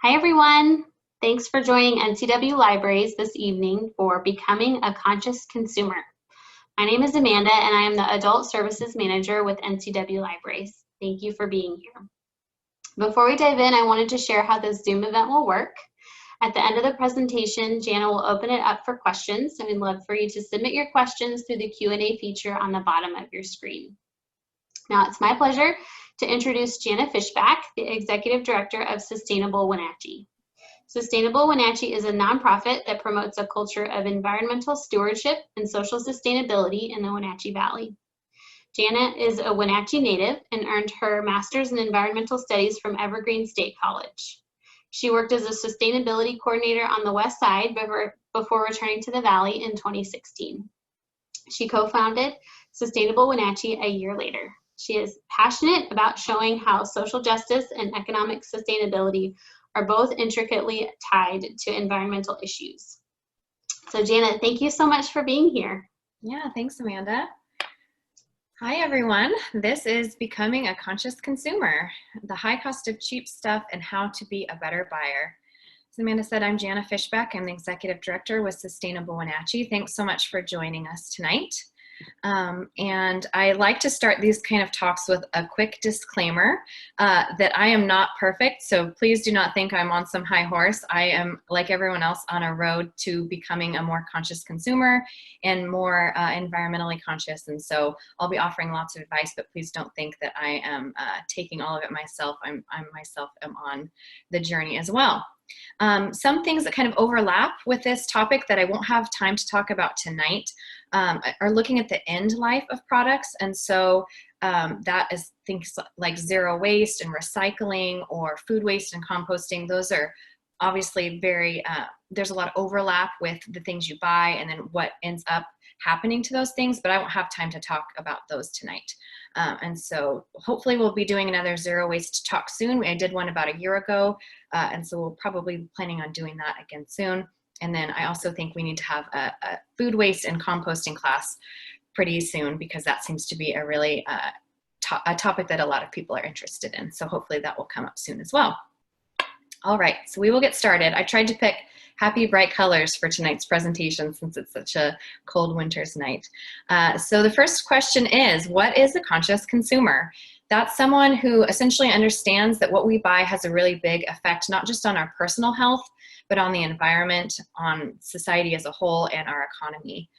Hi, everyone. Thanks for joining NCW Libraries this evening for Becoming a Conscious Consumer. My name is Amanda, and I am the Adult Services Manager with NCW Libraries. Thank you for being here. Before we dive in, I wanted to share how this Zoom event will work. At the end of the presentation, Jana will open it up for questions, and we'd love for you to submit your questions through the Q&A feature on the bottom of your screen. Now, it's my pleasure to introduce Jana Fischback, the Executive Director of Sustainable Wenatchee. Sustainable Wenatchee is a nonprofit that promotes a culture of environmental stewardship and social sustainability in the Wenatchee Valley. Jana is a Wenatchee native and earned her master's in environmental studies from Evergreen State College. She worked as a sustainability coordinator on the West Side before returning to the Valley in 2016. She co-founded Sustainable Wenatchee a year later. She is passionate about showing how social justice and economic sustainability are both intricately tied to environmental issues. So Jana, thank you so much for being here. Yeah, thanks, Amanda. Hi, everyone. This is Becoming a Conscious Consumer, the high cost of cheap stuff and how to be a better buyer. As Amanda said, I'm Jana Fischback. I'm the Executive Director with Sustainable Wenatchee. Thanks so much for joining us tonight. And I like to start these kind of talks with a quick disclaimer that I am not perfect, so please do not think I'm on some high horse. I am, like everyone else, on a road to becoming a more conscious consumer and more environmentally conscious, and so I'll be offering lots of advice, but please don't think that I am taking all of it myself. I myself am on the journey as well. Some things that kind of overlap with this topic that I won't have time to talk about tonight are looking at the end life of products. And so that is things like zero waste and recycling or food waste and composting. Those are obviously there's a lot of overlap with the things you buy and then what ends up happening to those things, but I won't have time to talk about those tonight. And so hopefully we'll be doing another zero waste talk soon. I did one about a year ago, and so we'll probably be planning on doing that again soon. And then I also think we need to have a food waste and composting class pretty soon, because that seems to be a really a topic that a lot of people are interested in. So hopefully that will come up soon as well. All right, so we will get started. I tried to pick happy, bright colors for tonight's presentation since it's such a cold winter's night. So the first question is, what is a conscious consumer? That's someone who essentially understands that what we buy has a really big effect, not just on our personal health, but on the environment, on society as a whole, and our economy.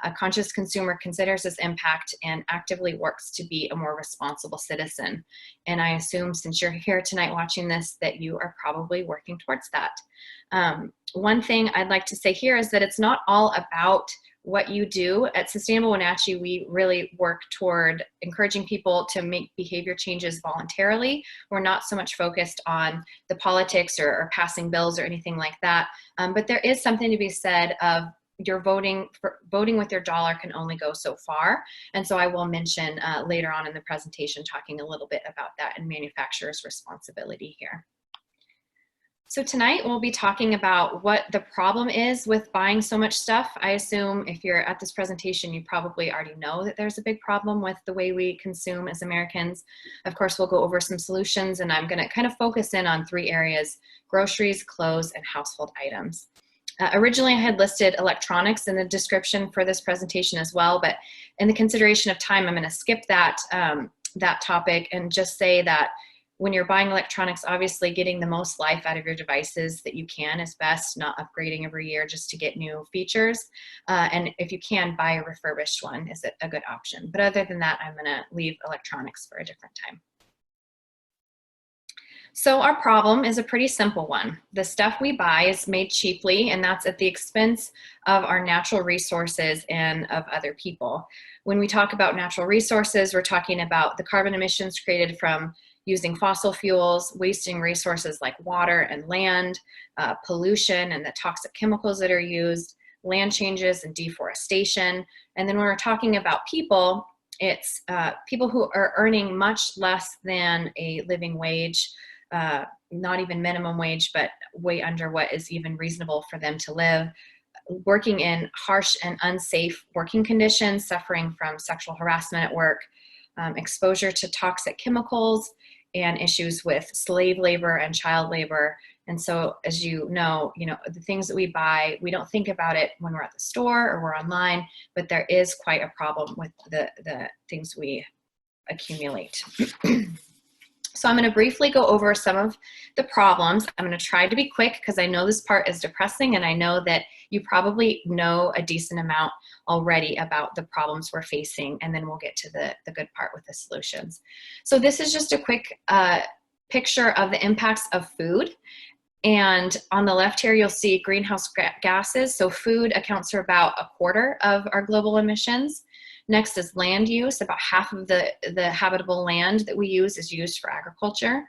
A conscious consumer considers this impact and actively works to be a more responsible citizen. And I assume, since you're here tonight watching this, that you are probably working towards that. One thing I'd like to say here is that it's not all about what you do. At Sustainable Wenatchee, we really work toward encouraging people to make behavior changes voluntarily. We're not so much focused on the politics or passing bills or anything like that. But there is something to be said of your voting with your dollar can only go so far. And so I will mention later on in the presentation, talking a little bit about that and manufacturer's responsibility here. So tonight we'll be talking about what the problem is with buying so much stuff. I assume if you're at this presentation, you probably already know that there's a big problem with the way we consume as Americans. Of course, we'll go over some solutions, and I'm gonna kind of focus in on three areas: groceries, clothes, and household items. Originally, I had listed electronics in the description for this presentation as well, but in the consideration of time, I'm going to skip that, that topic and just say that when you're buying electronics, obviously getting the most life out of your devices that you can is best, not upgrading every year just to get new features. And if you can, buy a refurbished one is a good option. But other than that, I'm going to leave electronics for a different time. So our problem is a pretty simple one. The stuff we buy is made cheaply, and that's at the expense of our natural resources and of other people. When we talk about natural resources, we're talking about the carbon emissions created from using fossil fuels, wasting resources like water and land, pollution and the toxic chemicals that are used, land changes and deforestation. And then when we're talking about people, it's people who are earning much less than a living wage, not even minimum wage, but way under what is even reasonable for them to live, working in harsh and unsafe working conditions, suffering from sexual harassment at work, exposure to toxic chemicals, and issues with slave labor and child labor. And so, as you know, the things that we buy, we don't think about it when we're at the store or we're online, but there is quite a problem with the things we accumulate. So I'm going to briefly go over some of the problems. I'm going to try to be quick because I know this part is depressing, and I know that you probably know a decent amount already about the problems we're facing, and then we'll get to the good part with the solutions. So this is just a quick picture of the impacts of food. And on the left here, you'll see greenhouse gases. So food accounts for about 1/4 of our global emissions. Next is land use. About half of the habitable land that we use is used for agriculture.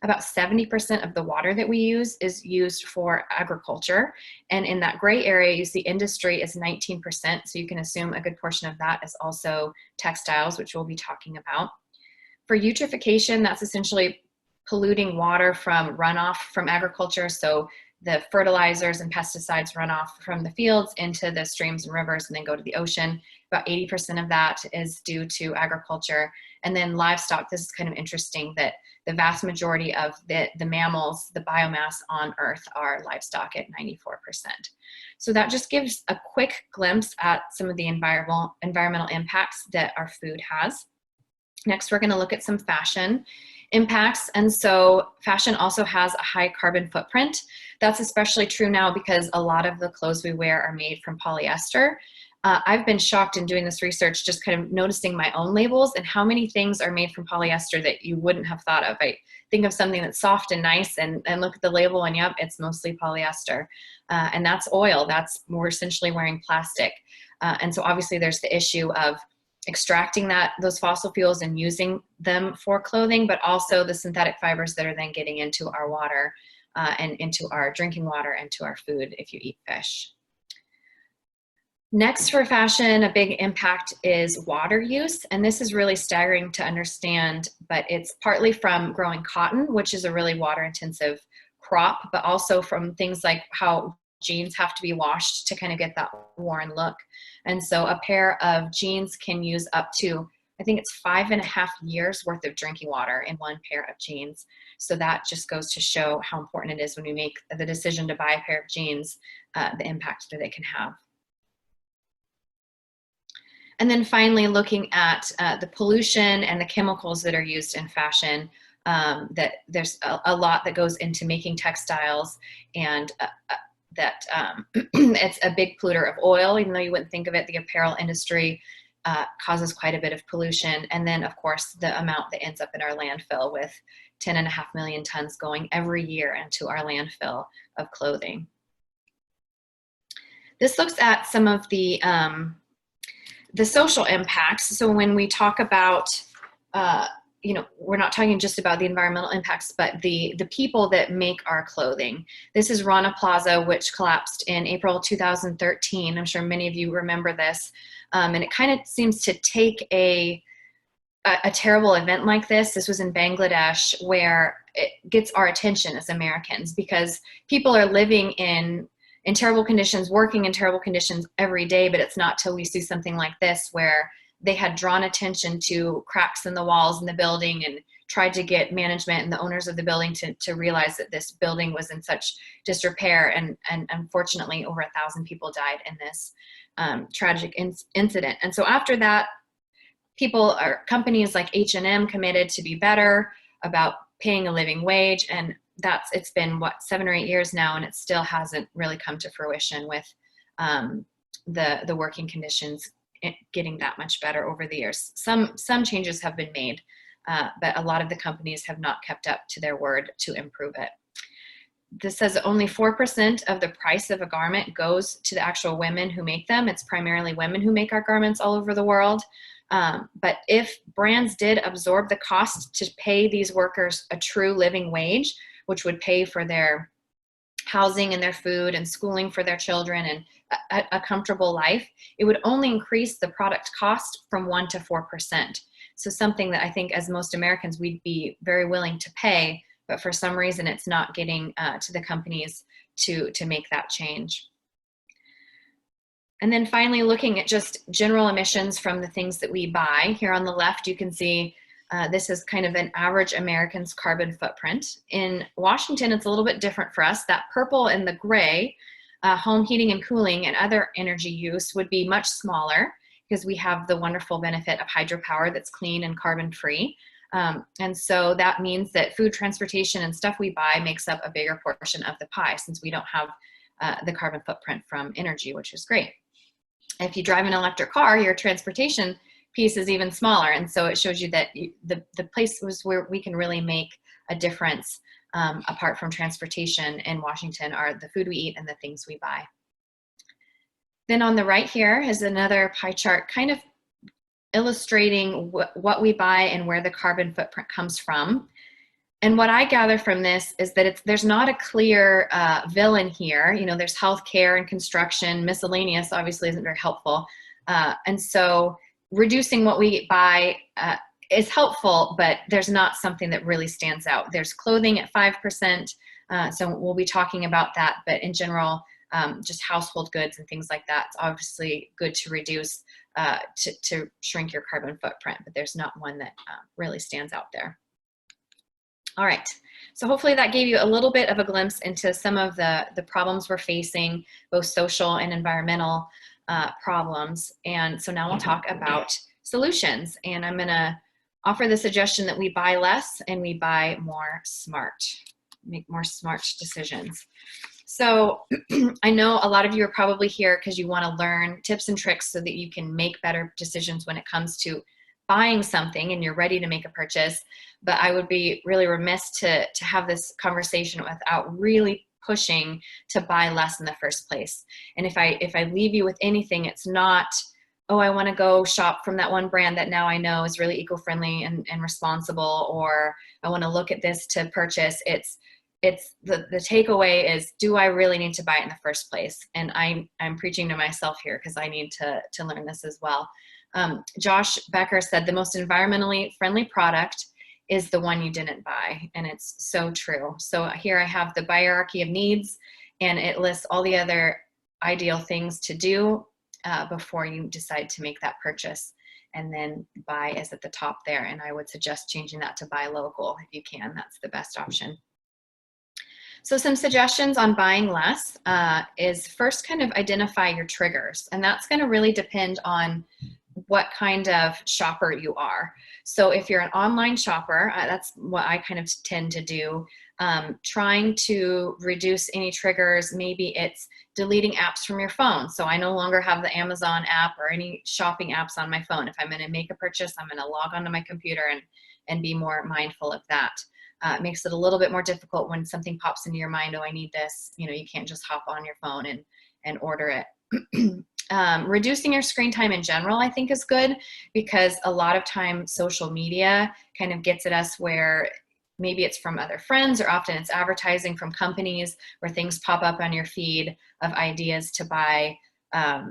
About 70% of the water that we use is used for agriculture. And in that gray area, you see industry is 19%. So you can assume a good portion of that is also textiles, which we'll be talking about. For eutrophication, that's essentially polluting water from runoff from agriculture. So the fertilizers and pesticides run off from the fields into the streams and rivers and then go to the ocean. About 80% of that is due to agriculture. And then livestock, this is kind of interesting that the vast majority of the mammals, the biomass on Earth are livestock at 94%. So that just gives a quick glimpse at some of the environmental impacts that our food has. Next, we're going to look at some fashion impacts. And so fashion also has a high carbon footprint. That's especially true now because a lot of the clothes we wear are made from polyester. I've been shocked in doing this research, just kind of noticing my own labels and how many things are made from polyester that you wouldn't have thought of. I think of something that's soft and nice and look at the label and yep, it's mostly polyester. And that's oil. We're essentially wearing plastic. And so obviously there's the issue of extracting those fossil fuels and using them for clothing, but also the synthetic fibers that are then getting into our water and into our drinking water and to our food if you eat fish. Next, for fashion, a big impact is water use. And this is really staggering to understand, but it's partly from growing cotton, which is a really water intensive crop, but also from things like how jeans have to be washed to kind of get that worn look. And so a pair of jeans can use up to, I think it's 5.5 years worth of drinking water in one pair of jeans. So that just goes to show how important it is when we make the decision to buy a pair of jeans, the impact that it can have. And then finally, looking at the pollution and the chemicals that are used in fashion, that there's a lot that goes into making textiles, and that it's a big polluter of oil, even though you wouldn't think of it. The apparel industry causes quite a bit of pollution. And then, of course, the amount that ends up in our landfill, with 10.5 million tons going every year into our landfill of clothing. This looks at some of the social impacts. So when we talk about, we're not talking just about the environmental impacts, but the people that make our clothing. This is Rana Plaza, which collapsed in April 2013. I'm sure many of you remember this. And it kind of seems to take a terrible event like this. This was in Bangladesh, where it gets our attention as Americans, because people are living in terrible conditions, working in terrible conditions every day, but it's not till we see something like this where they had drawn attention to cracks in the walls in the building and tried to get management and the owners of the building to realize that this building was in such disrepair. And unfortunately, over 1,000 people died in this tragic incident. And so after that, companies like H&M committed to be better about paying a living wage, and it's been 7 or 8 years now, and it still hasn't really come to fruition with the working conditions getting that much better over the years. Some changes have been made, but a lot of the companies have not kept up to their word to improve it. This says only 4% of the price of a garment goes to the actual women who make them. It's primarily women who make our garments all over the world. But if brands did absorb the cost to pay these workers a true living wage, which would pay for their housing and their food and schooling for their children and a comfortable life, it would only increase the product cost from 1% to 4%. So something that I think as most Americans, we'd be very willing to pay, but for some reason it's not getting to the companies to make that change. And then finally, looking at just general emissions from the things that we buy. Here on the left, you can see This is kind of an average American's carbon footprint. In Washington, it's a little bit different for us. That purple and the gray, home heating and cooling and other energy use would be much smaller because we have the wonderful benefit of hydropower that's clean and carbon free. And so that means that food, transportation, and stuff we buy makes up a bigger portion of the pie since we don't have the carbon footprint from energy, which is great. If you drive an electric car, your transportation piece is even smaller. And so it shows you that the places where we can really make a difference apart from transportation in Washington are the food we eat and the things we buy. Then on the right here is another pie chart kind of illustrating what we buy and where the carbon footprint comes from. And what I gather from this is that there's not a clear villain here. You know, there's healthcare and construction, miscellaneous obviously isn't very helpful. And so reducing what we buy is helpful, but there's not something that really stands out. There's clothing at 5%, so we'll be talking about that, but in general, just household goods and things like that, it's obviously good to reduce to shrink your carbon footprint, but there's not one that really stands out there. All right, so hopefully that gave you a little bit of a glimpse into some of the problems we're facing, both social and environmental problems. And so now we'll talk about solutions. And I'm gonna offer the suggestion that we buy less and we buy more smart, make more smart decisions. So I know a lot of you are probably here because you want to learn tips and tricks so that you can make better decisions when it comes to buying something and you're ready to make a purchase. But I would be really remiss to have this conversation without really pushing to buy less in the first place. And if I leave you with anything, it's not, oh, I want to go shop from that one brand that now I know is really eco-friendly and responsible, or I want to look at this to purchase. It's the takeaway is, do I really need to buy it in the first place? And I'm preaching to myself here because I need to learn this as well. Josh Becker said the most environmentally friendly product is the one you didn't buy. And it's so true. So here I have the hierarchy of needs, and it lists all the other ideal things to do before you decide to make that purchase. And then buy is at the top there. And I would suggest changing that to buy local if you can. That's the best option. So some suggestions on buying less is first kind of identify your triggers. And that's going to really depend on what kind of shopper you are. So if you're an online shopper, that's what I kind of tend to do. Trying to reduce any triggers. Maybe it's deleting apps from your phone. So I no longer have the Amazon app or any shopping apps on my phone. If I'm going to make a purchase, I'm going to log onto my computer and be more mindful of that. It makes it a little bit more difficult when something pops into your mind, oh, I need this. You know, you can't just hop on your phone and order it. Reducing your screen time in general, I think, is good, because a lot of time social media kind of gets at us where maybe it's from other friends, or often it's advertising from companies where things pop up on your feed of ideas to buy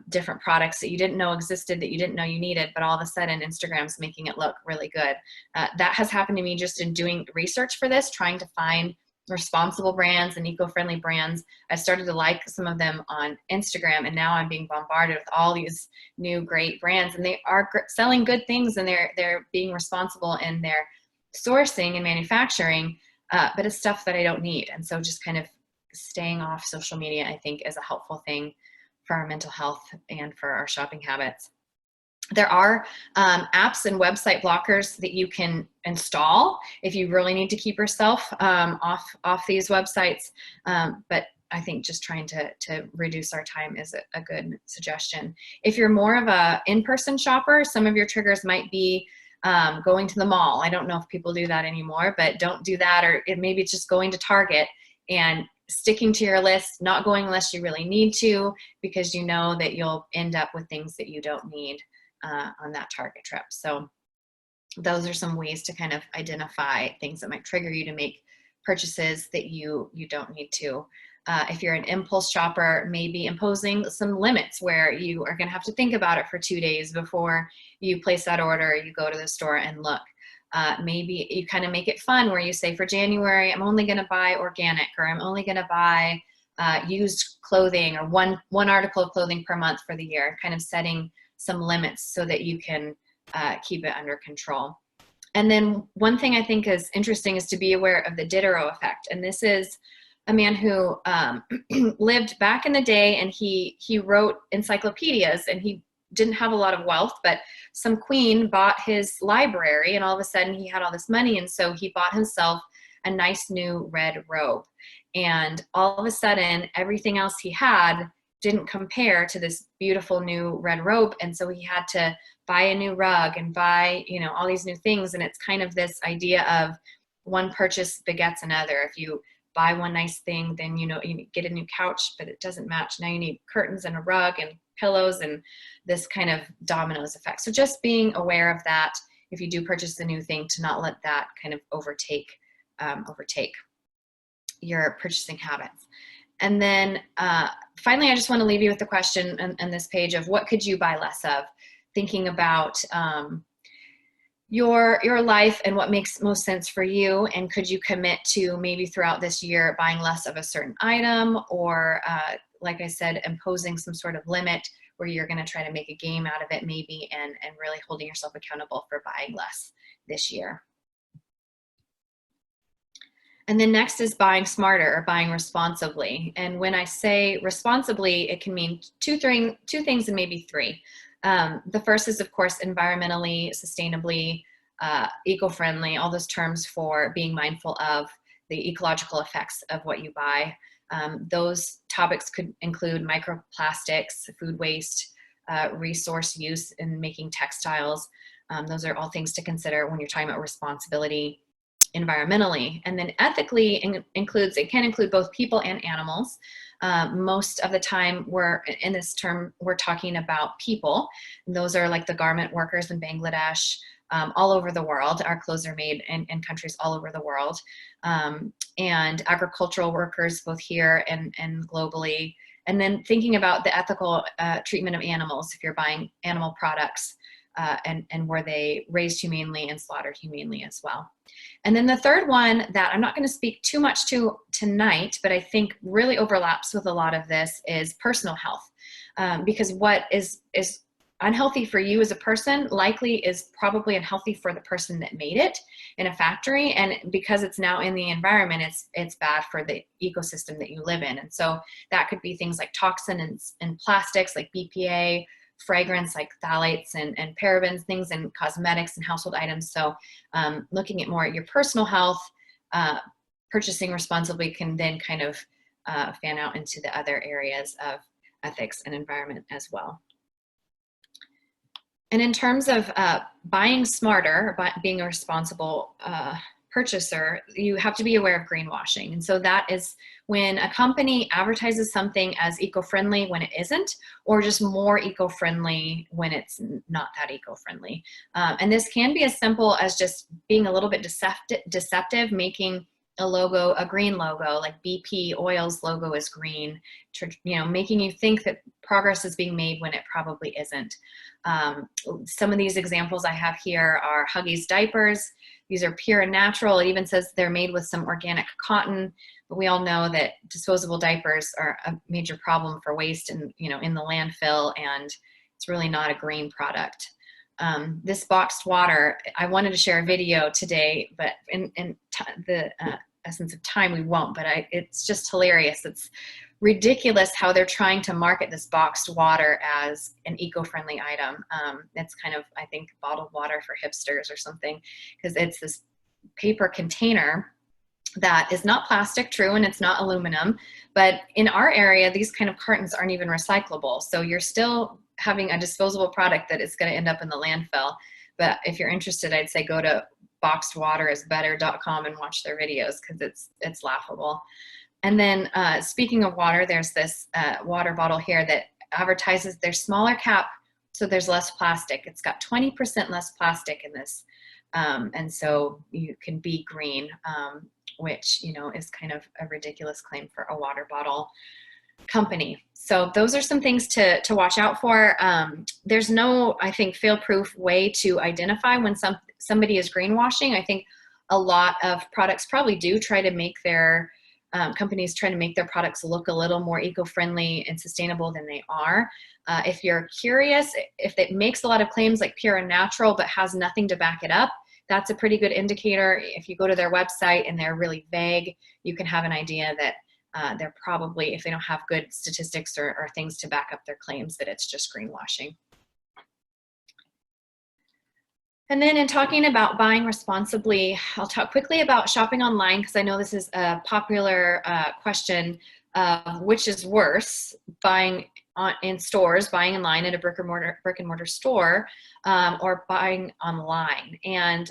different products that you didn't know existed, that you didn't know you needed, but all of a sudden Instagram's making it look really good. That has happened to me just in doing research for this, trying to find responsible brands and eco-friendly brands. I started to like some of them on Instagram, and now I'm being bombarded with all these new great brands, and they are selling good things, and they're being responsible in their sourcing and manufacturing, but it's stuff that I don't need. And so just kind of staying off social media, I think, is a helpful thing for our mental health and for our shopping habits. There are apps and website blockers that you can install if you really need to keep yourself off these websites. But I think just trying to reduce our time is a good suggestion. If you're more of a in-person shopper, some of your triggers might be going to the mall. I don't know if people do that anymore, but don't do that. Or maybe it's just going to Target and sticking to your list, not going unless you really need to, because you know that you'll end up with things that you don't need on that Target trip. So those are some ways to kind of identify things that might trigger you to make purchases that you don't need to. If you're an impulse shopper, maybe imposing some limits where you are going to have to think about it for 2 days before you place that order, you go to the store and look. Maybe you kind of make it fun where you say, for January, I'm only going to buy organic, or I'm only going to buy used clothing, or one article of clothing per month for the year, kind of setting some limits so that you can keep it under control. And then one thing I think is interesting is to be aware of the Diderot effect. And this is a man who lived back in the day, and he wrote encyclopedias, and he didn't have a lot of wealth, but some queen bought his library, and all of a sudden he had all this money. And so he bought himself a nice new red robe. And all of a sudden, everything else he had didn't compare to this beautiful new red robe. And so he had to buy a new rug and buy, you know, all these new things. And it's kind of this idea of one purchase begets another. If you buy one nice thing, then, you know, you get a new couch, but it doesn't match. Now you need curtains and a rug and pillows, and this kind of dominoes effect. So just being aware of that, if you do purchase a new thing, to not let that kind of overtake your purchasing habits. And then finally, I just want to leave you with the question on this page of what could you buy less of, thinking about your life and what makes most sense for you, and could you commit to maybe throughout this year buying less of a certain item, or like I said, imposing some sort of limit where you're going to try to make a game out of it maybe, and really holding yourself accountable for buying less this year. And then next is buying smarter, or buying responsibly. And when I say responsibly, it can mean two things and maybe three. The first is, of course, environmentally, sustainably, eco-friendly, all those terms for being mindful of the ecological effects of what you buy. Those topics could include microplastics, food waste, resource use in making textiles. Those are all things to consider when you're talking about responsibility environmentally. And then ethically it can include both people and animals. Most of the time in this term, we're talking about people. And those are like the garment workers in Bangladesh, all over the world. Our clothes are made in countries all over the world. And agricultural workers, both here and globally. And then thinking about the ethical treatment of animals, if you're buying animal products, and were they raised humanely and slaughtered humanely as well. And then the third one that I'm not going to speak too much to tonight, but I think really overlaps with a lot of this, is personal health. Because what is unhealthy for you as a person likely is probably unhealthy for the person that made it in a factory. And because it's now in the environment, it's bad for the ecosystem that you live in. And so that could be things like toxins and plastics like BPA, fragrance like phthalates and parabens, things in cosmetics and household items. So looking at more at your personal health, purchasing responsibly can then kind of fan out into the other areas of ethics and environment as well. And in terms of buying smarter, being a responsible purchaser, you have to be aware of greenwashing. And so that is when a company advertises something as eco-friendly when it isn't, or just more eco-friendly when it's not that eco-friendly. And this can be as simple as just being a little bit deceptive, making a logo, a green logo, like BP Oil's logo is green, making you think that progress is being made when it probably isn't. Some of these examples I have here are Huggies diapers. These are pure and natural. It even says they're made with some organic cotton, but we all know that disposable diapers are a major problem for waste and, in the landfill, and it's really not a green product. This boxed water, I wanted to share a video today, but in the essence of time, we won't, but it's just hilarious. It's ridiculous how they're trying to market this boxed water as an eco-friendly item. It's kind of, I think, bottled water for hipsters or something, because it's this paper container that is not plastic, true, and it's not aluminum, but in our area, these kind of cartons aren't even recyclable. So you're still having a disposable product that is going to end up in the landfill. But if you're interested, I'd say go to boxedwaterisbetter.com and watch their videos, because it's laughable. And then speaking of water, there's this water bottle here that advertises their smaller cap, so there's less plastic. It's got 20% less plastic in this. And so you can be green, which, is kind of a ridiculous claim for a water bottle company. So those are some things to watch out for. There's no, I think, fail-proof way to identify when somebody is greenwashing. I think a lot of products probably do try to make their companies try to make their products look a little more eco-friendly and sustainable than they are. If you're curious, if it makes a lot of claims like pure and natural but has nothing to back it up, that's a pretty good indicator. If you go to their website and they're really vague, you can have an idea that they're probably, if they don't have good statistics or things to back up their claims, that it's just greenwashing. And then in talking about buying responsibly, I'll talk quickly about shopping online, because I know this is a popular question of which is worse, buying in stores, buying online at a brick and mortar store, or buying online. And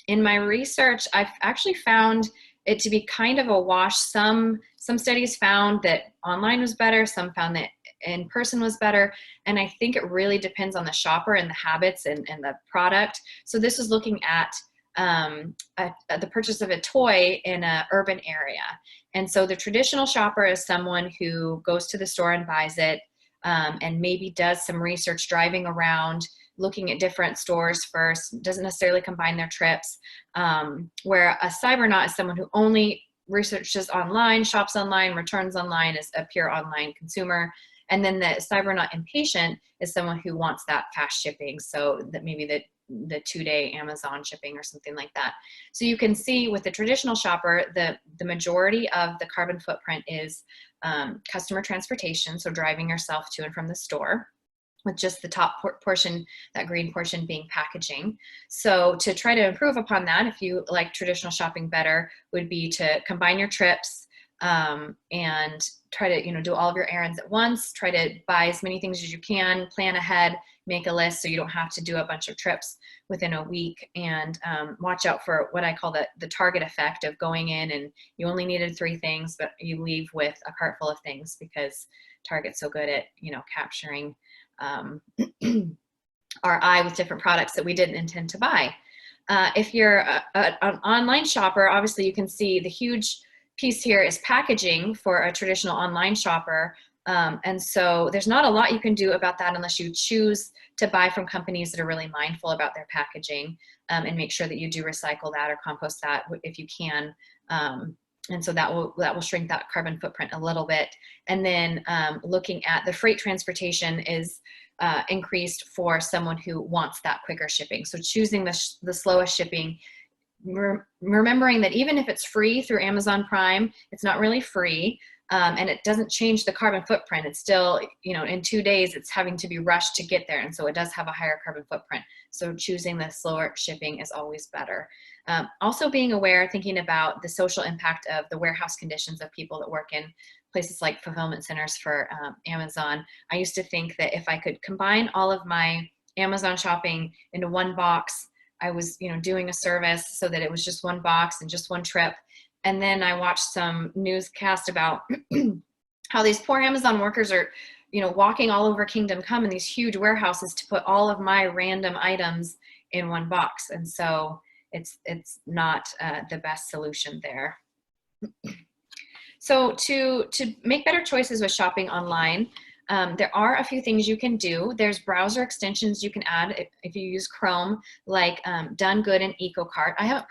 in my research, I've actually found it to be kind of a wash. Some studies found that online was better, some found that in person was better, and I think it really depends on the shopper and the habits and the product. So this is looking at the purchase of a toy in an urban area. And so the traditional shopper is someone who goes to the store and buys it, and maybe does some research driving around, looking at different stores first, doesn't necessarily combine their trips, where a cybernaut is someone who only researches online, shops online, returns online, is a pure online consumer. And then the cybernaut impatient is someone who wants that fast shipping, so that maybe the 2-day Amazon shipping or something like that. So you can see with the traditional shopper, the majority of the carbon footprint is customer transportation, so driving yourself to and from the store, with just the top portion, that green portion, being packaging. So to try to improve upon that, if you like traditional shopping better, would be to combine your trips, and try to do all of your errands at once. Try to buy as many things as you can, plan ahead, make a list so you don't have to do a bunch of trips within a week, and watch out for what I call the target effect of going in and you only needed 3 things, but you leave with a cart full of things, because Target's so good at capturing our eye with different products that we didn't intend to buy. If you're an online shopper, obviously you can see the huge piece here is packaging for a traditional online shopper. And so there's not a lot you can do about that unless you choose to buy from companies that are really mindful about their packaging, and make sure that you do recycle that or compost that if you can. And so that will shrink that carbon footprint a little bit. And then looking at the freight transportation is increased for someone who wants that quicker shipping. So choosing the slowest shipping, remembering that even if it's free through Amazon Prime, it's not really free, and it doesn't change the carbon footprint. It's still, in 2 days, it's having to be rushed to get there. And so it does have a higher carbon footprint. So choosing the slower shipping is always better. Also being aware, thinking about the social impact of the warehouse conditions of people that work in places like fulfillment centers for Amazon. I used to think that if I could combine all of my Amazon shopping into one box, I was, doing a service so that it was just one box and just one trip. And then I watched some newscast about how these poor Amazon workers are, walking all over Kingdom Come in these huge warehouses to put all of my random items in one box. And so it's not the best solution there. So to make better choices with shopping online, there are a few things you can do. There's browser extensions you can add if you use Chrome, like Done Good and EcoCart. I haven't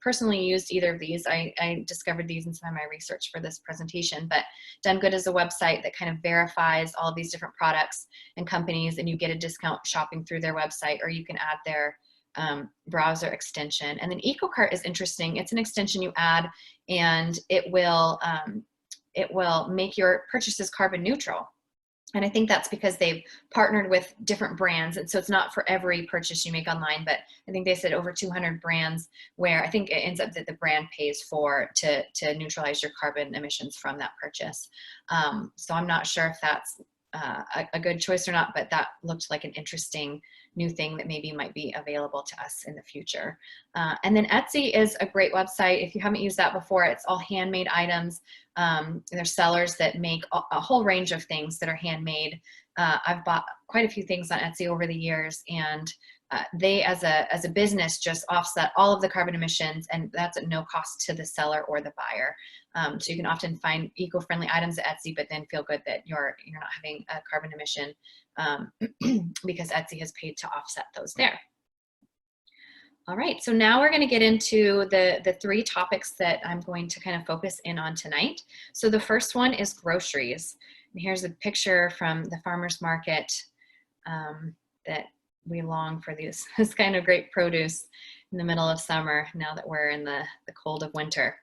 personally used either of these. I discovered these in some of my research for this presentation, but Done Good is a website that kind of verifies all of these different products and companies, and you get a discount shopping through their website, or you can add their browser extension. And then EcoCart is interesting. It's an extension you add, and it will make your purchases carbon neutral. And I think that's because they've partnered with different brands. And so it's not for every purchase you make online, but I think they said over 200 brands, where I think it ends up that the brand pays for to neutralize your carbon emissions from that purchase. So I'm not sure if that's a good choice or not, but that looked like an interesting new thing that maybe might be available to us in the future. And then Etsy is a great website. If you haven't used that before, it's all handmade items. There's sellers that make a whole range of things that are handmade. I've bought quite a few things on Etsy over the years, and they as a business just offset all of the carbon emissions, and that's at no cost to the seller or the buyer. So you can often find eco-friendly items at Etsy, but then feel good that you're not having a carbon emission because Etsy has paid to offset those there. All right, so now we're going to get into the 3 topics that I'm going to kind of focus in on tonight. So the first one is groceries. And here's a picture from the farmer's market that we long for this kind of great produce in the middle of summer now that we're in the cold of winter.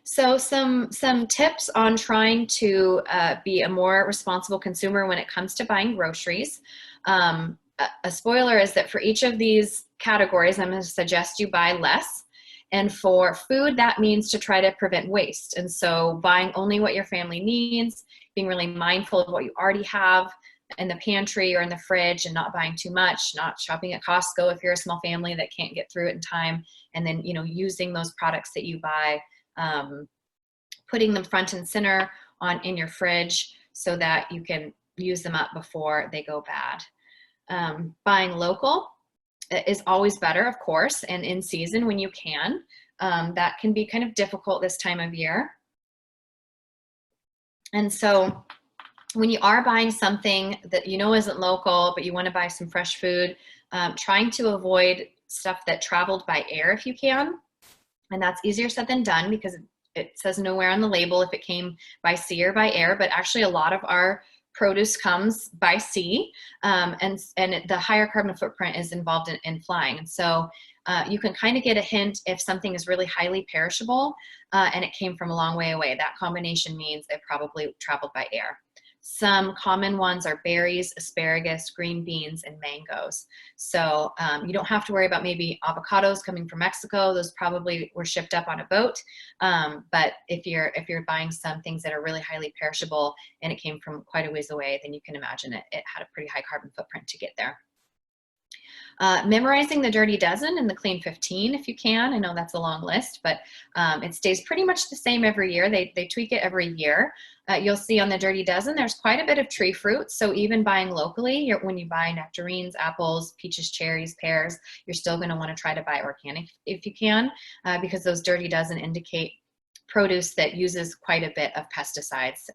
So some tips on trying to be a more responsible consumer when it comes to buying groceries. A spoiler is that for each of these categories, I'm going to suggest you buy less. And for food, that means to try to prevent waste. And so buying only what your family needs, being really mindful of what you already have in the pantry or in the fridge and not buying too much, not shopping at Costco if you're a small family that can't get through it in time. And then, you know, using those products that you buy, putting them front and center in your fridge so that you can use them up before they go bad. Buying local is always better, of course, and in season when you can. That can be kind of difficult this time of year. And so when you are buying something that you know isn't local, but you want to buy some fresh food, trying to avoid stuff that traveled by air if you can. And that's easier said than done because it says nowhere on the label if it came by sea or by air, but actually a lot of our produce comes by sea, and the higher carbon footprint is involved in flying. And so you can kind of get a hint if something is really highly perishable and it came from a long way away. That combination means it probably traveled by air. Some common ones are berries, asparagus, green beans, and mangoes. So you don't have to worry about maybe avocados coming from Mexico. Those probably were shipped up on a boat. But if you're buying some things that are really highly perishable and it came from quite a ways away, then you can imagine it had a pretty high carbon footprint to get there. Memorizing the Dirty Dozen and the Clean 15 if you can. I know that's a long list, but it stays pretty much the same every year. They tweak it every year. You'll see on the Dirty Dozen, there's quite a bit of tree fruit. So even buying locally, when you buy nectarines, apples, peaches, cherries, pears, you're still going to want to try to buy organic if you can, because those Dirty Dozen indicate produce that uses quite a bit of pesticides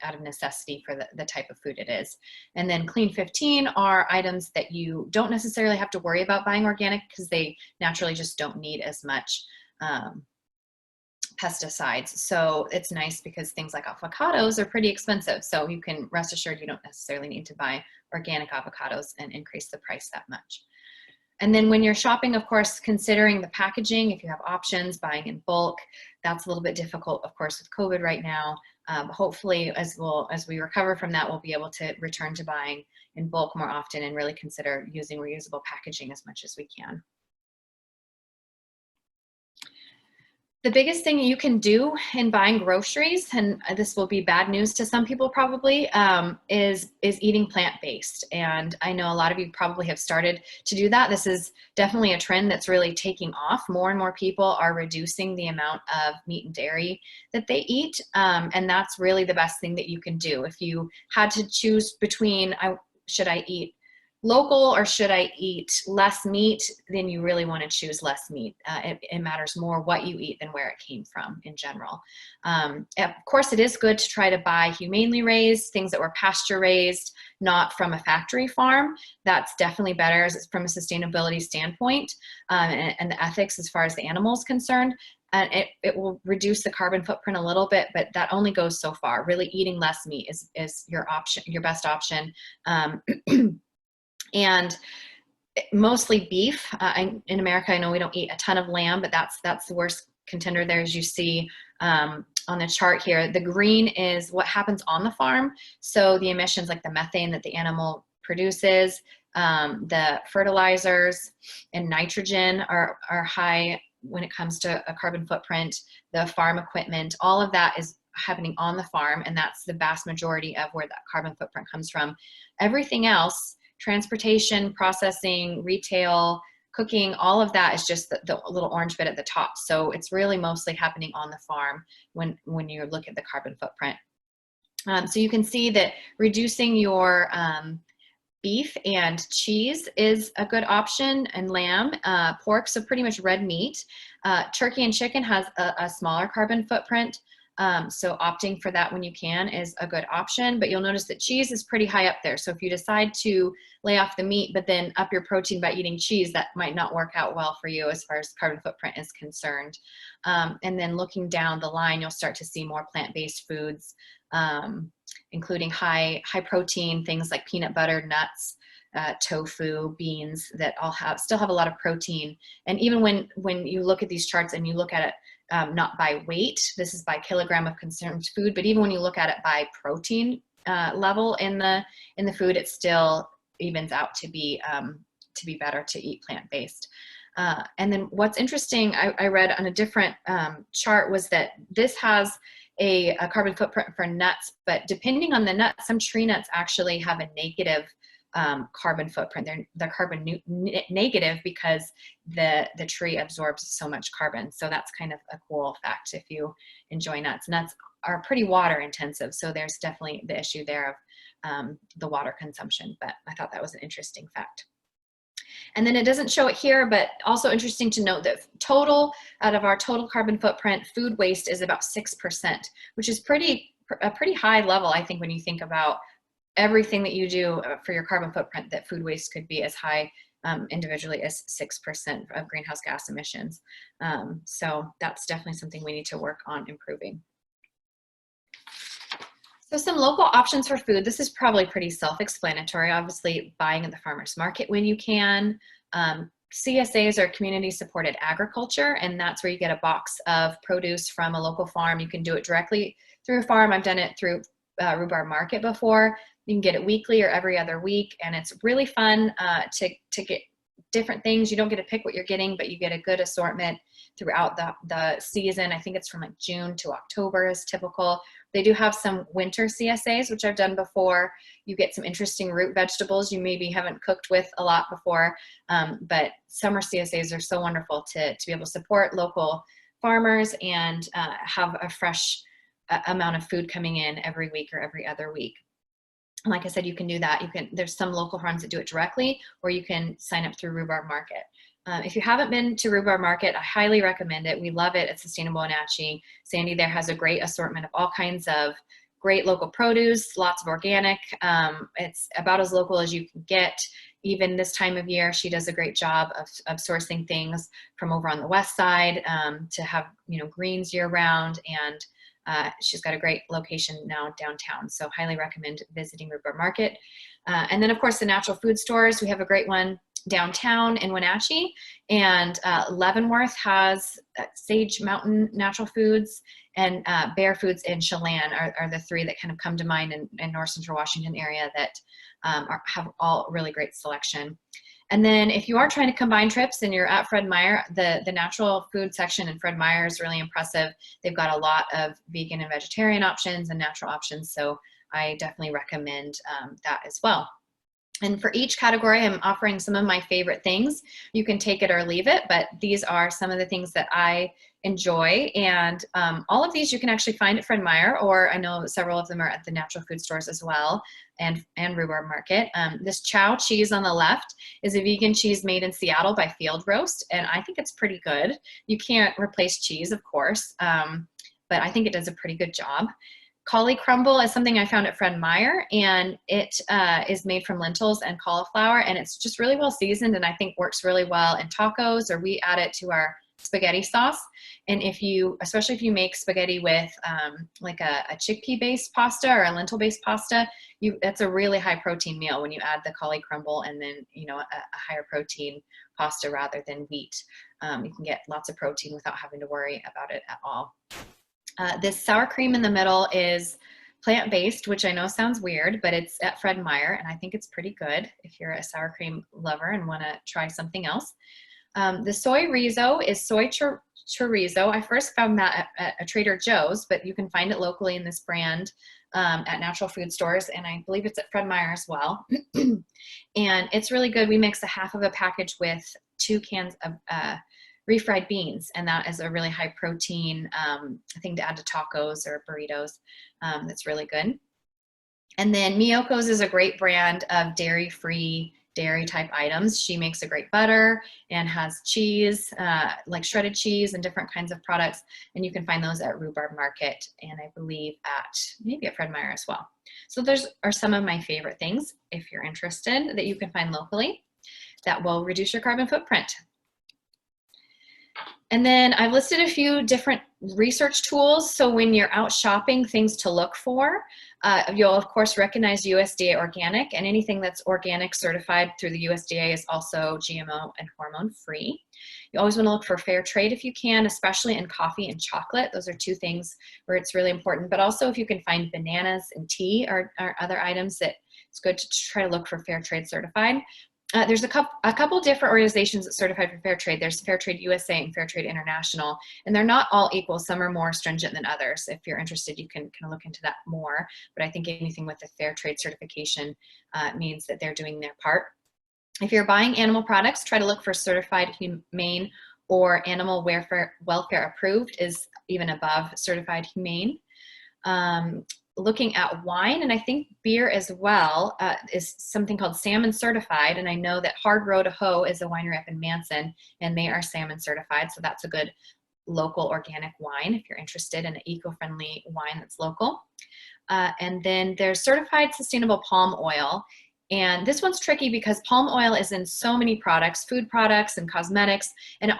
out of necessity for the type of food it is. And then Clean 15 are items that you don't necessarily have to worry about buying organic because they naturally just don't need as much pesticides. So it's nice because things like avocados are pretty expensive. So you can rest assured you don't necessarily need to buy organic avocados and increase the price that much. And then when you're shopping, of course, considering the packaging, if you have options, buying in bulk, that's a little bit difficult, of course, with COVID right now. Hopefully, as we recover from that, we'll be able to return to buying in bulk more often and really consider using reusable packaging as much as we can. The biggest thing you can do in buying groceries, and this will be bad news to some people probably, is eating plant-based. And I know a lot of you probably have started to do that. This is definitely a trend that's really taking off. More and more people are reducing the amount of meat and dairy that they eat. And that's really the best thing that you can do. If you had to choose between, should I eat local or should I eat less meat, then you really want to choose less meat. It matters more what you eat than where it came from in general. Of course, it is good to try to buy humanely raised, things that were pasture raised, not from a factory farm. That's definitely better from a sustainability standpoint and the ethics as far as the animal is concerned. And it will reduce the carbon footprint a little bit, but that only goes so far. Really eating less meat is your option, your best option. And mostly beef. In America, I know we don't eat a ton of lamb, but that's the worst contender there, as you see on the chart here. The green is what happens on the farm. So the emissions like the methane that the animal produces, the fertilizers and nitrogen are high when it comes to a carbon footprint, the farm equipment, all of that is happening on the farm, and that's the vast majority of where that carbon footprint comes from. Everything else, transportation, processing, retail, cooking, all of that is just the little orange bit at the top. So it's really mostly happening on the farm when you look at the carbon footprint. So you can see that reducing your beef and cheese is a good option, and lamb, pork, so pretty much red meat. Turkey and chicken has a smaller carbon footprint. So opting for that when you can is a good option, but you'll notice that cheese is pretty high up there. So if you decide to lay off the meat, but then up your protein by eating cheese, that might not work out well for you as far as carbon footprint is concerned. And then looking down the line, you'll start to see more plant-based foods, including high protein, things like peanut butter, nuts, tofu, beans that all still have a lot of protein. And even when you look at these charts and you look at it not by weight, this is by kilogram of consumed food, but even when you look at it by protein level in the food, it still evens out to be better to eat plant-based. And then what's interesting, I read on a different chart, was that this has a carbon footprint for nuts, but depending on the nut, some tree nuts actually have a negative carbon footprint. They're carbon negative because the tree absorbs so much carbon. So that's kind of a cool fact if you enjoy nuts. Nuts are pretty water intensive, so there's definitely the issue there of the water consumption, but I thought that was an interesting fact. And then it doesn't show it here, but also interesting to note that out of our total carbon footprint, food waste is about 6%, which is a pretty high level, I think, when you think about everything that you do for your carbon footprint, that food waste could be as high individually as 6% of greenhouse gas emissions. So that's definitely something we need to work on improving. So some local options for food. This is probably pretty self-explanatory. Obviously, buying at the farmer's market when you can. CSAs are community supported agriculture, and that's where you get a box of produce from a local farm. You can do it directly through a farm. I've done it through Rhubarb Market before. You can get it weekly or every other week, and it's really fun to get different things. You don't get to pick what you're getting, but you get a good assortment throughout the season. I think it's from like June to October is typical. They do have some winter CSAs, which I've done before. You get some interesting root vegetables you maybe haven't cooked with a lot before, but summer CSAs are so wonderful to be able to support local farmers and have a fresh amount of food coming in every week or every other week. And like I said, you can do that. There's some local farms that do it directly, or you can sign up through Rhubarb Market. If you haven't been to Rhubarb Market, I highly recommend it. We love it at Sustainable Wenatchee. Sandy there has a great assortment of all kinds of great local produce, lots of organic. It's about as local as you can get. Even this time of year, she does a great job of sourcing things from over on the west side to have greens year round, and she's got a great location now downtown. So highly recommend visiting Rhubarb Market. And then of course the natural food stores. We have a great one downtown in Wenatchee, and Leavenworth has Sage Mountain Natural Foods, and Bear Foods in Chelan are the three that kind of come to mind in North Central Washington area that have all really great selection. And then if you are trying to combine trips and you're at Fred Meyer, the natural food section in Fred Meyer is really impressive. They've got a lot of vegan and vegetarian options and natural options, so I definitely recommend that as well. And for each category, I'm offering some of my favorite things. You can take it or leave it, but these are some of the things that I enjoy. And all of these you can actually find at Fred Meyer, or I know several of them are at the natural food stores as well, and Rhubarb Market. This Chow cheese on the left is a vegan cheese made in Seattle by Field Roast, and I think it's pretty good. You can't replace cheese, of course, but I think it does a pretty good job. Cauli crumble is something I found at Fred Meyer, and it is made from lentils and cauliflower, and it's just really well seasoned, and I think works really well in tacos, or we add it to our spaghetti sauce. And especially if you make spaghetti with like a chickpea based pasta or a lentil based pasta, that's a really high protein meal when you add the cauli crumble and then a higher protein pasta rather than wheat. You can get lots of protein without having to worry about it at all. This sour cream in the middle is plant-based, which I know sounds weird, but it's at Fred Meyer, and I think it's pretty good if you're a sour cream lover and want to try something else. The soy rizo is soy chorizo. I first found that at a Trader Joe's, but you can find it locally in this brand at natural food stores, and I believe it's at Fred Meyer as well. And it's really good. We mix a half of a package with 2 cans of refried beans, and that is a really high protein thing to add to tacos or burritos. That's really good. And then Miyoko's is a great brand of dairy-free dairy type items. She makes a great butter and has cheese, like shredded cheese and different kinds of products, and you can find those at Rhubarb Market, and I believe maybe at Fred Meyer as well. So those are some of my favorite things, if you're interested, that you can find locally that will reduce your carbon footprint. And then I've listed a few different research tools. So when you're out shopping, things to look for, you'll of course recognize USDA organic, and anything that's organic certified through the USDA is also GMO and hormone free. You always want to look for fair trade if you can, especially in coffee and chocolate. Those are two things where it's really important. But also if you can find bananas and tea or other items that it's good to try to look for fair trade certified. There's a couple different organizations that certified for fair trade. There's Fair Trade USA and Fair Trade International, and they're not all equal. Some are more stringent than others. If you're interested, you can kind of look into that more. But I think anything with a fair trade certification means that they're doing their part. If you're buying animal products, try to look for certified humane or animal welfare approved is even above certified humane. Looking at wine, and I think beer as well, is something called salmon certified. And I know that Hard Row to Hoe is a winery up in Manson, and they are salmon certified. So that's a good local organic wine if you're interested in an eco-friendly wine that's local. And then there's certified sustainable palm oil. And this one's tricky because palm oil is in so many products, food products and cosmetics. And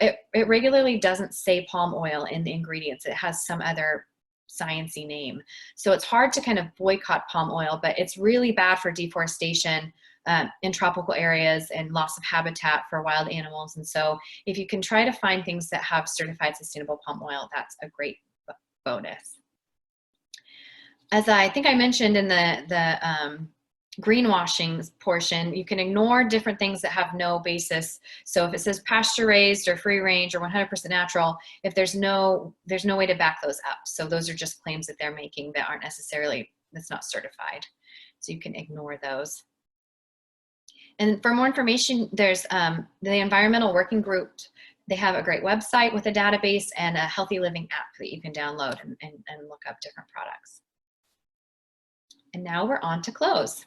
it regularly doesn't say palm oil in the ingredients. It has some other sciencey name. So it's hard to kind of boycott palm oil, but it's really bad for deforestation in tropical areas and loss of habitat for wild animals. And so if you can try to find things that have certified sustainable palm oil, that's a great bonus. As I think I mentioned in the greenwashing portion, you can ignore different things that have no basis. So if it says pasture raised or free range or 100% natural, if there's no way to back those up. So those are just claims that they're making that aren't necessarily, that's not certified. So you can ignore those. And for more information, there's the Environmental Working Group. They have a great website with a database and a healthy living app that you can download and look up different products. And now we're on to close.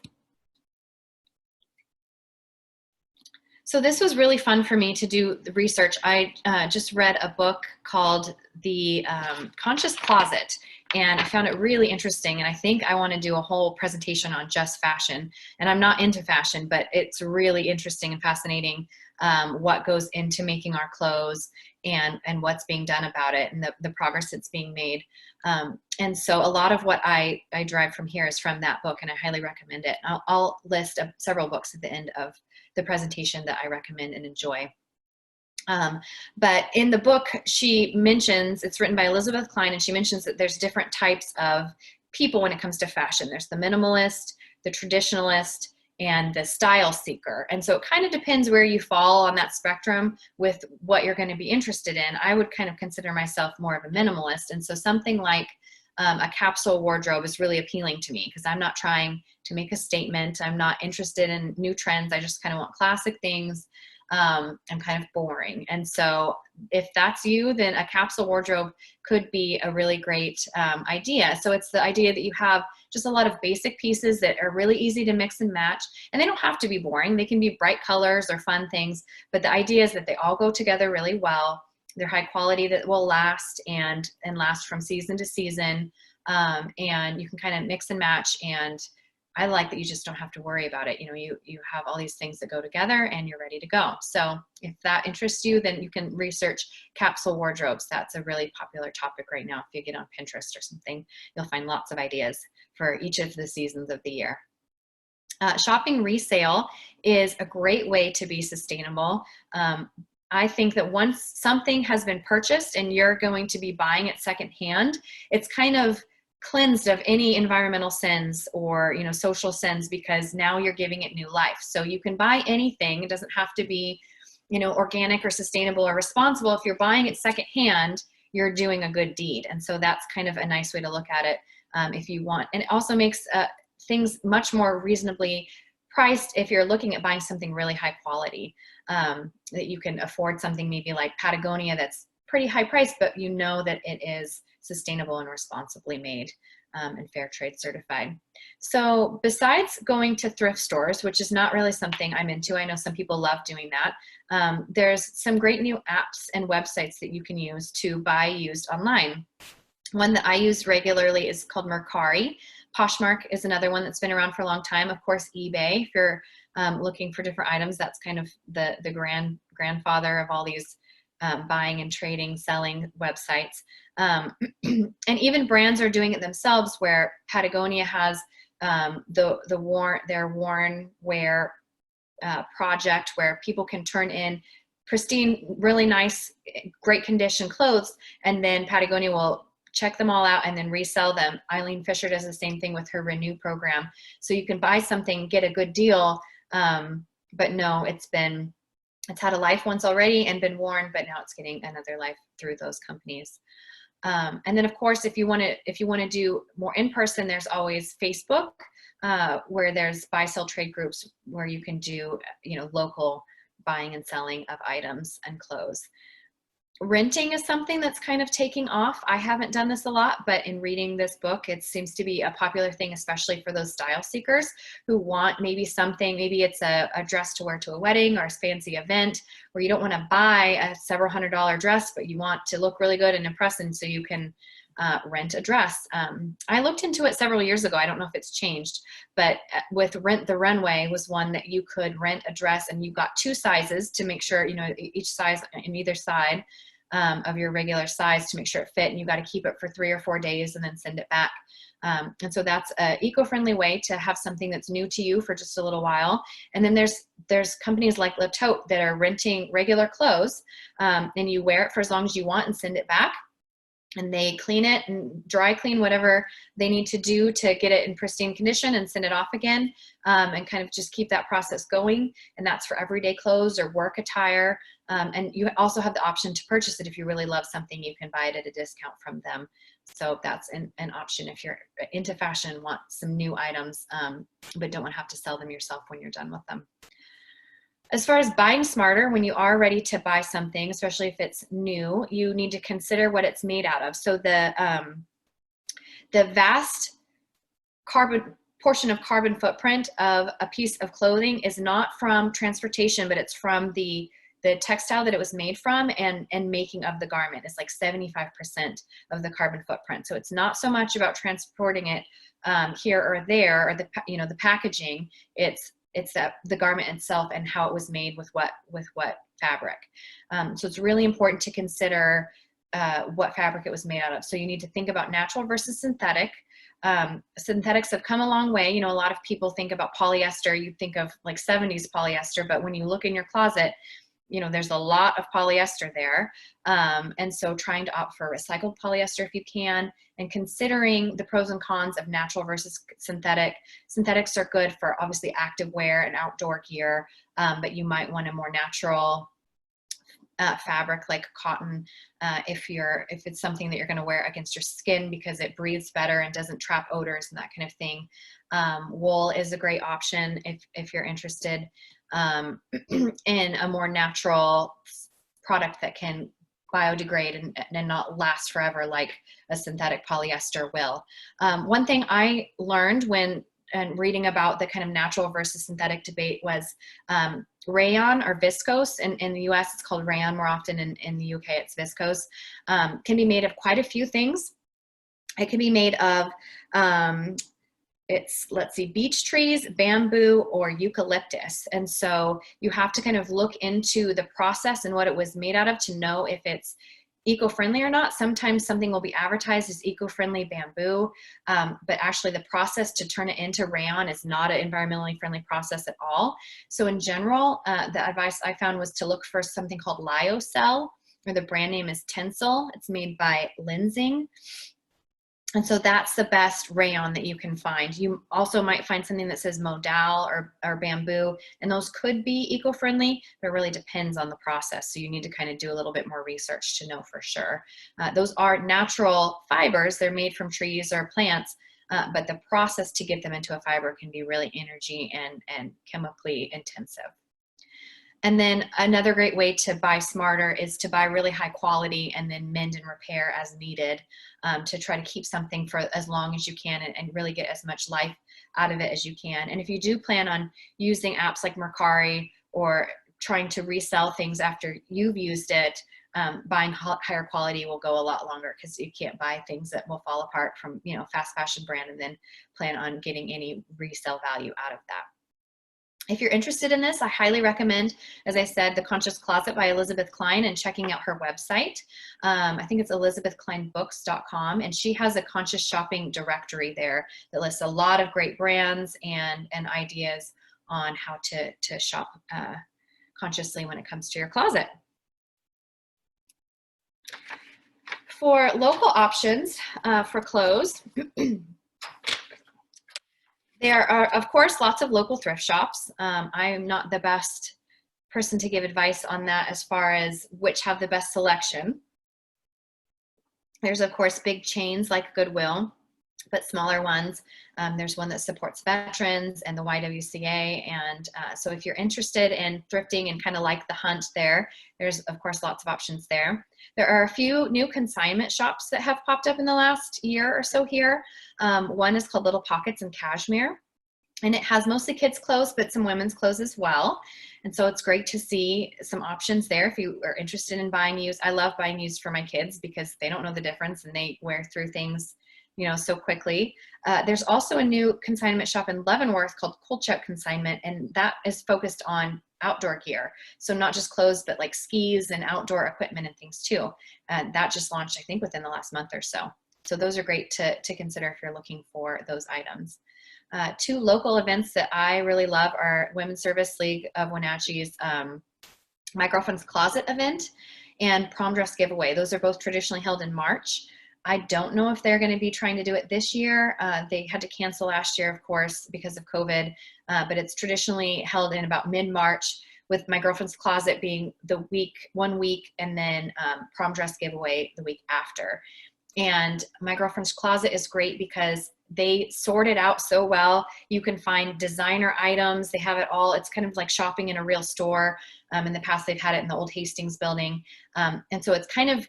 So this was really fun for me to do the research. I just read a book called The Conscious Closet, and I found it really interesting. And I think I want to do a whole presentation on just fashion. And I'm not into fashion, but it's really interesting and fascinating what goes into making our clothes and what's being done about it and the progress that's being made. And so a lot of what I derive from here is from that book, and I highly recommend it. I'll list several books at the end of the presentation that I recommend and enjoy. But in the book, she mentions, it's written by Elizabeth Klein, and she mentions that there's different types of people when it comes to fashion. There's the minimalist, the traditionalist, and the style seeker. And so it kind of depends where you fall on that spectrum with what you're going to be interested in. I would kind of consider myself more of a minimalist. And so something like a capsule wardrobe is really appealing to me because I'm not trying to make a statement. I'm not interested in new trends. I just kind of want classic things. I'm kind of boring. And so if that's you, then a capsule wardrobe could be a really great idea. So it's the idea that you have just a lot of basic pieces that are really easy to mix and match. And they don't have to be boring. They can be bright colors or fun things. But the idea is that they all go together really well. They're high quality, that will last and last from season to season. And you can kind of mix and match. And I like that you just don't have to worry about it. You know, you have all these things that go together and you're ready to go. So if that interests you, then you can research capsule wardrobes. That's a really popular topic right now. If you get on Pinterest or something, you'll find lots of ideas for each of the seasons of the year. Shopping resale is a great way to be sustainable. I think that once something has been purchased and you're going to be buying it secondhand, it's kind of cleansed of any environmental sins or, you know, social sins, because now you're giving it new life. So you can buy anything. It doesn't have to be, you know, organic or sustainable or responsible. If you're buying it secondhand, you're doing a good deed. And so that's kind of a nice way to look at it if you want. And it also makes things much more reasonably priced if you're looking at buying something really high quality, that you can afford something maybe like Patagonia that's pretty high priced, but you know that it is sustainable and responsibly made and fair trade certified. So besides going to thrift stores, which is not really something I'm into, I know some people love doing that, there's some great new apps and websites that you can use to buy used online. One that I use regularly is called Mercari. Poshmark is another one that's been around for a long time. Of course, eBay, if you're looking for different items, that's kind of the grandfather of all these buying and trading, selling websites. And even brands are doing it themselves, where Patagonia has their worn wear project, where people can turn in pristine, really nice, great condition clothes, and then Patagonia will check them all out and then resell them. Eileen Fisher does the same thing with her Renew program. So you can buy something, get a good deal, but no, it's had a life once already and been worn, but now it's getting another life through those companies. And then of course, if you want to do more in person, there's always Facebook, where there's buy, sell, trade groups where you can do, local buying and selling of items and clothes. Renting is something that's kind of taking off. I haven't done this a lot, but in reading this book, it seems to be a popular thing, especially for those style seekers who want maybe it's a dress to wear to a wedding or a fancy event where you don't want to buy a several $100 dress, but you want to look really good and impress, and so you can rent a dress. I looked into it several years ago. I don't know if it's changed, but with Rent the Runway was one that you could rent a dress, and you got 2 sizes to make sure, each size in either side of your regular size to make sure it fit, and you got to keep it for 3 or 4 days and then send it back. And so that's an eco-friendly way to have something that's new to you for just a little while. And then there's companies like Le Tote that are renting regular clothes, and you wear it for as long as you want and send it back. And they clean it and dry clean whatever they need to do to get it in pristine condition and send it off again, and kind of just keep that process going. And that's for everyday clothes or work attire. And you also have the option to purchase it. If you really love something, you can buy it at a discount from them. So that's an option if you're into fashion and want some new items, but don't want to have to sell them yourself when you're done with them. As far as buying smarter, when you are ready to buy something, especially if it's new, you need to consider what it's made out of. So the vast portion of carbon footprint of a piece of clothing is not from transportation, but it's from the textile that it was made from and making of the garment. It's like 75% of the carbon footprint. So it's not so much about transporting it here or there, or the packaging. It's the garment itself and how it was made with what fabric. So it's really important to consider what fabric it was made out of. So you need to think about natural versus synthetic. Synthetics have come a long way. A lot of people think about polyester. You think of like 70s polyester, but when you look in your closet, there's a lot of polyester there. And so trying to opt for recycled polyester if you can, and considering the pros and cons of natural versus synthetic. Synthetics are good for obviously active wear and outdoor gear, but you might want a more natural fabric like cotton if it's something that you're going to wear against your skin because it breathes better and doesn't trap odors and that kind of thing. Wool is a great option if you're interested in a more natural product that can biodegrade and not last forever like a synthetic polyester will. One thing I learned and reading about the kind of natural versus synthetic debate was rayon or viscose. In the US, it's called rayon more often. In the UK, it's viscose. Can be made of quite a few things. It can be made of, beech trees, bamboo, or eucalyptus. And so you have to kind of look into the process and what it was made out of to know if it's eco-friendly or not. Sometimes something will be advertised as eco-friendly bamboo, but actually the process to turn it into rayon is not an environmentally friendly process at all. So in general, the advice I found was to look for something called lyocell, or the brand name is Tencel. It's made by Lenzing. And so that's the best rayon that you can find. You also might find something that says modal or bamboo, and those could be eco-friendly, but it really depends on the process. So you need to kind of do a little bit more research to know for sure. Those are natural fibers. They're made from trees or plants, but the process to get them into a fiber can be really energy and chemically intensive. And then another great way to buy smarter is to buy really high quality and then mend and repair as needed, to try to keep something for as long as you can and really get as much life out of it as you can. And if you do plan on using apps like Mercari or trying to resell things after you've used it, buying higher quality will go a lot longer, because you can't buy things that will fall apart from, fast fashion brand and then plan on getting any resale value out of that. If you're interested in this, I highly recommend, as I said, The Conscious Closet by Elizabeth Klein and checking out her website. I think it's elizabethkleinbooks.com, and she has a conscious shopping directory there that lists a lot of great brands and ideas on how to shop consciously when it comes to your closet. For local options for clothes, there are, of course, lots of local thrift shops. I am not the best person to give advice on that as far as which have the best selection. There's, of course, big chains like Goodwill, but smaller ones. There's one that supports veterans and the YWCA. And so if you're interested in thrifting and kind of like the hunt there, there's, of course, lots of options there. There are a few new consignment shops that have popped up in the last year or so here. One is called Little Pockets in Cashmere, and it has mostly kids' clothes, but some women's clothes as well. And so it's great to see some options there if you are interested in buying used. I love buying used for my kids because they don't know the difference and they wear through things, you know, so quickly. There's also a new consignment shop in Leavenworth called Kolchak Consignment, and that is focused on outdoor gear. So not just clothes, but like skis and outdoor equipment and things too. And that just launched, I think, within the last month or so. So those are great to consider if you're looking for those items. Two local events that I really love are Women's Service League of Wenatchee's My Girlfriend's Closet event and Prom Dress Giveaway. Those are both traditionally held in March. I don't know if they're going to be trying to do it this year. They had to cancel last year, of course, because of COVID, but it's traditionally held in about mid-March, with My Girlfriend's Closet being the one week, and then Prom Dress Giveaway the week after. And My Girlfriend's Closet is great because they sort it out so well. You can find designer items. They have it all. It's kind of like shopping in a real store. In the past, they've had it in the old Hastings building. And so it's kind of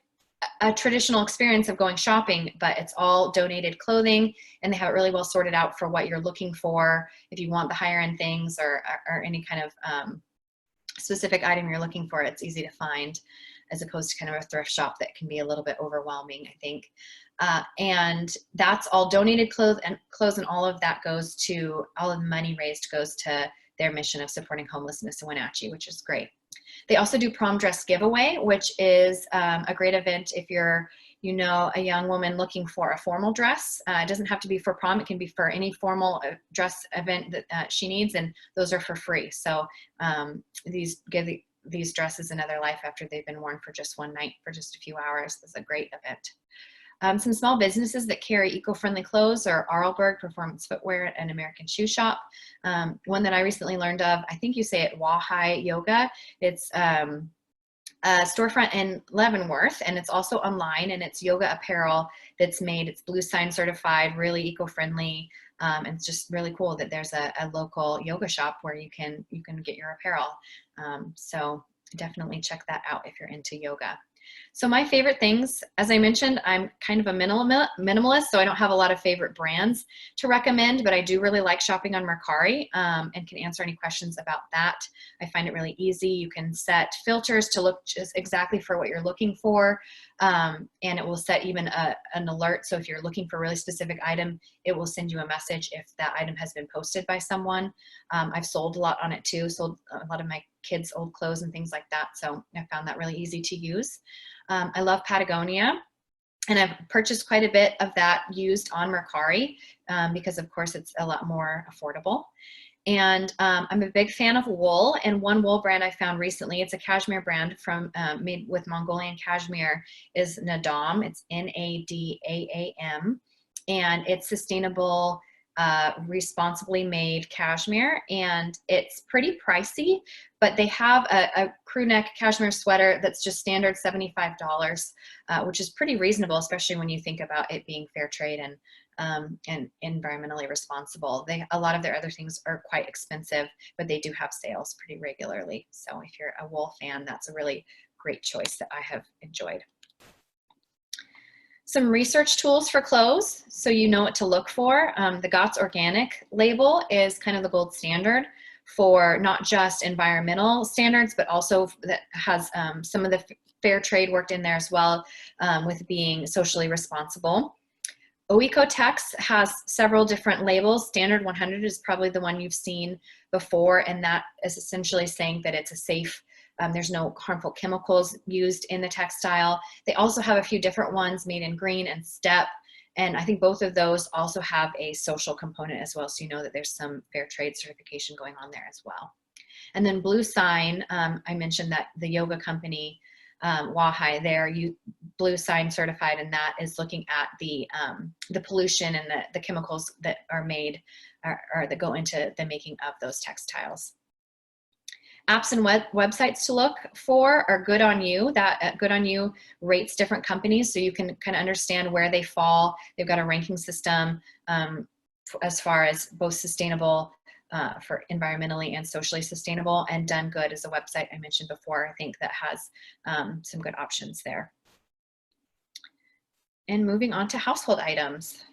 a traditional experience of going shopping, but it's all donated clothing, and they have it really well sorted out for what you're looking for. If you want the higher end things or any kind of specific item you're looking for, it's easy to find, as opposed to kind of a thrift shop that can be a little bit overwhelming, I think. And that's all donated clothes, and all of that goes to, all of the money raised goes to their mission of supporting homelessness in Wenatchee, which is great. They also do Prom Dress Giveaway, which is a great event if you're, you know, a young woman looking for a formal dress. It doesn't have to be for prom. It can be for any formal dress event that she needs, and those are for free. So these give these dresses another life after they've been worn for just one night, for just a few hours. It's a great event. Some small businesses that carry eco-friendly clothes are Arlberg Performance Footwear and American Shoe Shop. One that I recently learned of, I think you say it, Wahai Yoga. It's a storefront in Leavenworth, and it's also online, and it's yoga apparel that's made, it's Blue Sign certified, really eco-friendly. And it's just really cool that there's a local yoga shop where you can get your apparel. So definitely check that out if you're into yoga. So my favorite things, as I mentioned, I'm kind of a minimalist, so I don't have a lot of favorite brands to recommend, but I do really like shopping on Mercari, and can answer any questions about that. I find it really easy. You can set filters to look just exactly for what you're looking for, and it will set even an alert. So if you're looking for a really specific item, it will send you a message if that item has been posted by someone. I've sold a lot on it too, sold a lot of my kids' old clothes and things like that, so I found that really easy to use. I love Patagonia, and I've purchased quite a bit of that used on Mercari because, of course, it's a lot more affordable. And I'm a big fan of wool, and one wool brand I found recently, it's a cashmere brand from made with Mongolian cashmere, is Nadam. It's N-A-D-A-A-M, and it's sustainable, responsibly made cashmere, and it's pretty pricey, but they have a crew neck cashmere sweater that's just standard $75, which is pretty reasonable, especially when you think about it being fair trade and environmentally responsible. A lot of their other things are quite expensive, but they do have sales pretty regularly. So if you're a wool fan, that's a really great choice that I have enjoyed. Some research tools for clothes, so you know what to look for. The GOTS Organic label is kind of the gold standard for not just environmental standards, but also that has some of the fair trade worked in there as well, with being socially responsible. Oecotex has several different labels. Standard 100 is probably the one you've seen before, and that is essentially saying that it's a safe, there's no harmful chemicals used in the textile. They also have a few different ones, Made in Green and Step, and I think both of those also have a social component as well, so you know that there's some fair trade certification going on there as well. And then Blue Sign, I mentioned that the yoga company, Wahai, they're Blue Sign certified, and that is looking at the pollution and the chemicals that are made or that go into the making of those textiles. Apps and websites to look for are Good On You. That Good On You rates different companies, so you can kind of understand where they fall. They've got a ranking system as far as both sustainable, for environmentally and socially sustainable, and Done Good is a website I mentioned before, I think, that has some good options there. And moving on to household items.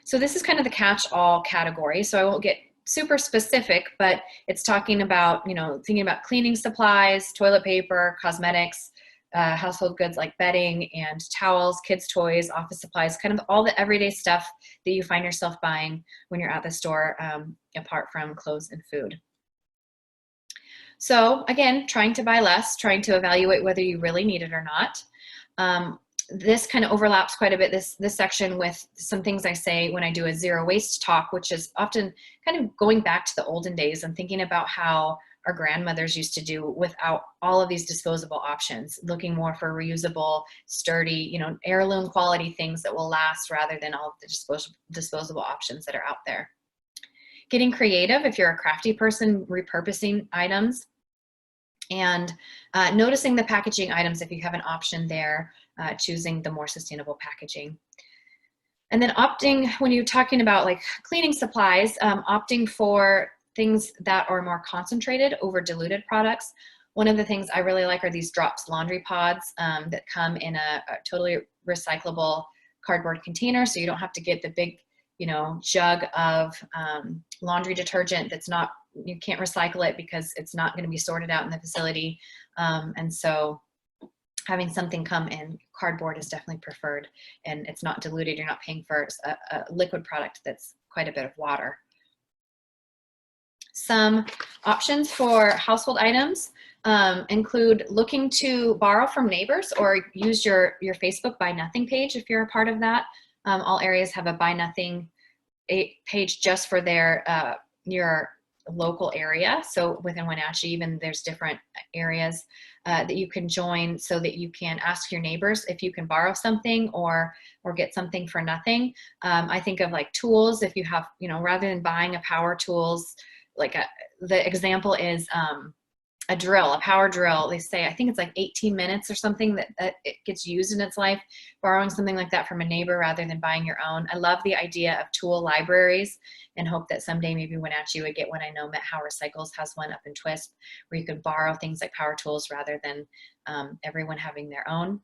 So this is kind of the catch-all category, so I won't get super specific, but it's talking about, you know, thinking about cleaning supplies, toilet paper, cosmetics, household goods like bedding and towels, kids' toys, office supplies, kind of all the everyday stuff that you find yourself buying when you're at the store, apart from clothes and food. So again, trying to buy less, trying to evaluate whether you really need it or not. This kind of overlaps quite a bit, this section, with some things I say when I do a zero waste talk, which is often kind of going back to the olden days and thinking about how our grandmothers used to do without all of these disposable options, looking more for reusable, sturdy, you know, heirloom quality things that will last rather than all of the disposable options that are out there. Getting creative if you're a crafty person, repurposing items, and noticing the packaging items if you have an option there, choosing the more sustainable packaging. And then opting, when you're talking about like cleaning supplies, opting for things that are more concentrated over diluted products. One of the things I really like are these Drops laundry pods that come in a totally recyclable cardboard container, so you don't have to get the big, you know, jug of laundry detergent that's not, you can't recycle it because it's not going to be sorted out in the facility. And so having something come in cardboard is definitely preferred, and it's not diluted. You're not paying for a liquid product that's quite a bit of water. Some options for household items include looking to borrow from neighbors or use your Facebook Buy Nothing page if you're a part of that. All areas have a Buy Nothing page just for their your local area. So within Wenatchee, even there's different areas that you can join so that you can ask your neighbors if you can borrow something or get something for nothing. I think of like tools, if you have, you know, rather than buying a power tools, like the example is a drill, a power drill. They say, I think it's like 18 minutes or something that it gets used in its life. Borrowing something like that from a neighbor rather than buying your own. I love the idea of tool libraries and hope that someday maybe Wenatchee would get one. I know Met How Recycles has one up in Twist where you can borrow things like power tools rather than everyone having their own.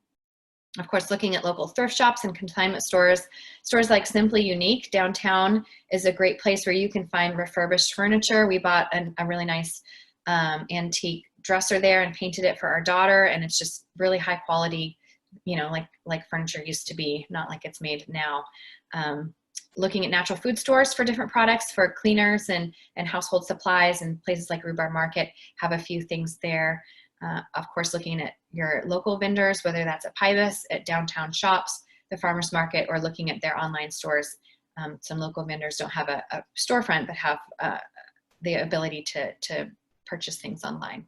Of course, looking at local thrift shops and consignment stores. Stores like Simply Unique downtown is a great place where you can find refurbished furniture. We bought a really nice antique dresser there and painted it for our daughter, and it's just really high quality, you know, like furniture used to be, not like it's made now. Looking at natural food stores for different products for cleaners and household supplies, and places like Rhubarb Market have a few things there. Of course, looking at your local vendors, whether that's at Pybus, at downtown shops, the farmers market, or looking at their online stores. Some local vendors don't have a storefront, but have the ability to purchase things online.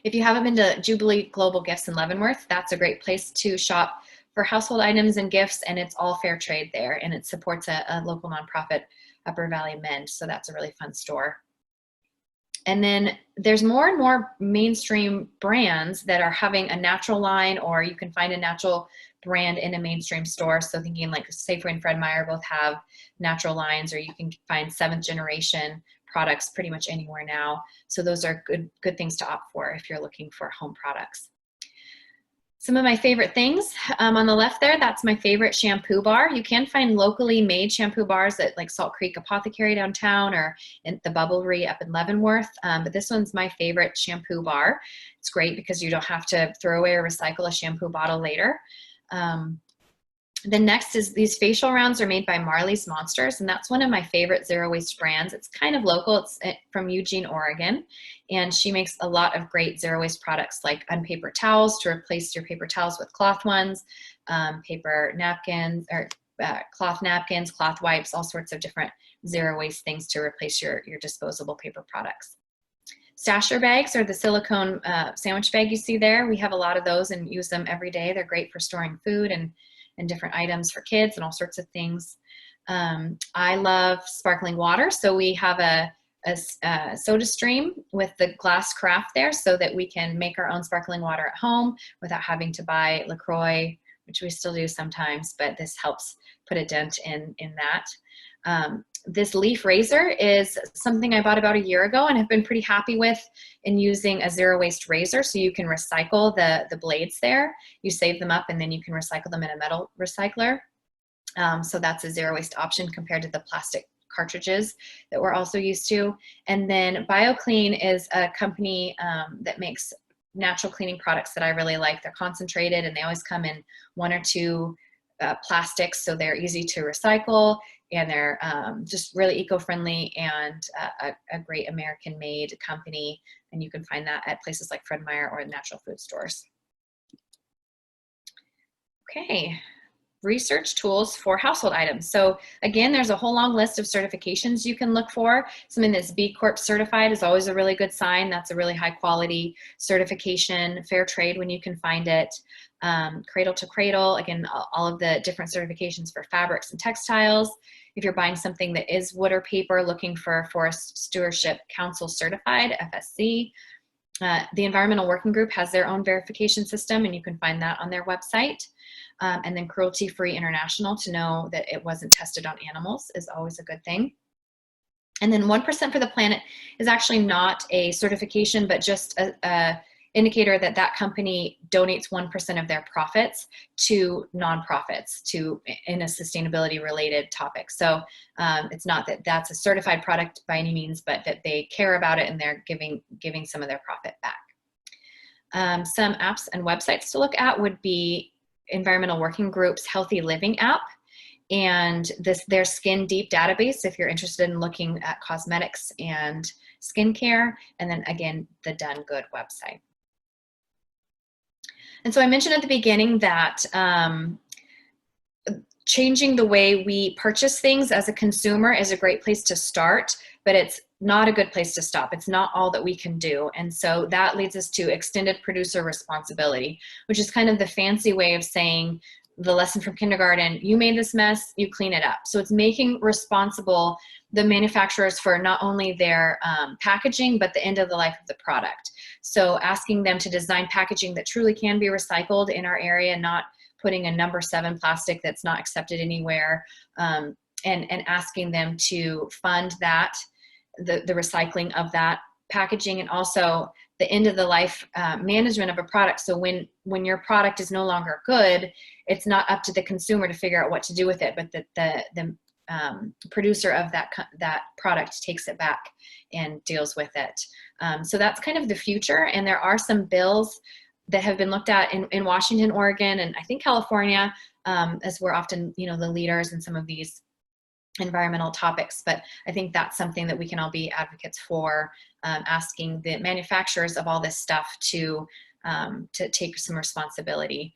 If you haven't been to Jubilee Global Gifts in Leavenworth, that's a great place to shop for household items and gifts, and it's all fair trade there, and it supports a local nonprofit, Upper Valley Mend, so that's a really fun store. And then there's more and more mainstream brands that are having a natural line, or you can find a natural brand in a mainstream store. So thinking like Safeway and Fred Meyer both have natural lines, or you can find 7th generation products pretty much anywhere now. So those are good things to opt for if you're looking for home products. Some of my favorite things on the left there, that's my favorite shampoo bar. You can find locally made shampoo bars at like Salt Creek Apothecary downtown, or in the Bubblery up in Leavenworth. But this one's my favorite shampoo bar. It's great because you don't have to throw away or recycle a shampoo bottle later. Then next is these facial rounds are made by Marley's Monsters, and that's one of my favorite zero waste brands. It's kind of local. It's from Eugene, Oregon, and she makes a lot of great zero waste products like unpaper towels to replace your paper towels with cloth ones, paper napkins or cloth napkins, cloth wipes, all sorts of different zero waste things to replace your disposable paper products. Stasher bags are the silicone sandwich bag you see there. We have a lot of those and use them every day. They're great for storing food and different items for kids and all sorts of things. I love sparkling water, so we have a soda stream with the glass carafe there so that we can make our own sparkling water at home without having to buy LaCroix, which we still do sometimes, but this helps put a dent in that. This leaf razor is something I bought about a year ago and have been pretty happy with in using a zero waste razor. So you can recycle the blades there. You save them up and then you can recycle them in a metal recycler. So that's a zero waste option compared to the plastic cartridges that we're also used to. And then BioClean is a company that makes natural cleaning products that I really like. They're concentrated and they always come in 1 or 2 plastics, so they're easy to recycle, and they're just really eco-friendly and a great American-made company, and you can find that at places like Fred Meyer or natural food stores. Okay, research tools for household items. So again, there's a whole long list of certifications you can look for. Something that's B Corp certified is always a really good sign. That's a really high quality certification. Fair trade when you can find it. Cradle to cradle, again, all of the different certifications for fabrics and textiles. If you're buying something that is wood or paper, looking for Forest Stewardship Council certified, FSC. The Environmental Working Group has their own verification system, and you can find that on their website. And then Cruelty Free International, to know that it wasn't tested on animals, is always a good thing. And then 1% for the Planet is actually not a certification, but just a indicator that that company donates 1% of their profits to nonprofits in a sustainability related topic. So it's not that that's a certified product by any means, but that they care about it and they're giving some of their profit back. Some apps and websites to look at would be Environmental Working Group's Healthy Living app, and their Skin Deep database if you're interested in looking at cosmetics and skincare, and then again the Done Good website. And so I mentioned at the beginning that changing the way we purchase things as a consumer is a great place to start, but it's not a good place to stop. It's not all that we can do. And so that leads us to extended producer responsibility, which is kind of the fancy way of saying the lesson from kindergarten: you made this mess, you clean it up. So it's making responsible the manufacturers for not only their packaging, but the end of the life of the product. So asking them to design packaging that truly can be recycled in our area, not putting a number 7 plastic that's not accepted anywhere, and asking them to fund that, the recycling of that packaging, and also the end of the life management of a product. So when your product is no longer good, it's not up to the consumer to figure out what to do with it, but the producer of that product takes it back and deals with it. So that's kind of the future. And there are some bills that have been looked at in Washington, Oregon, and I think California, as we're often, the leaders in some of these environmental topics. But I think that's something that we can all be advocates for, asking the manufacturers of all this stuff to take some responsibility.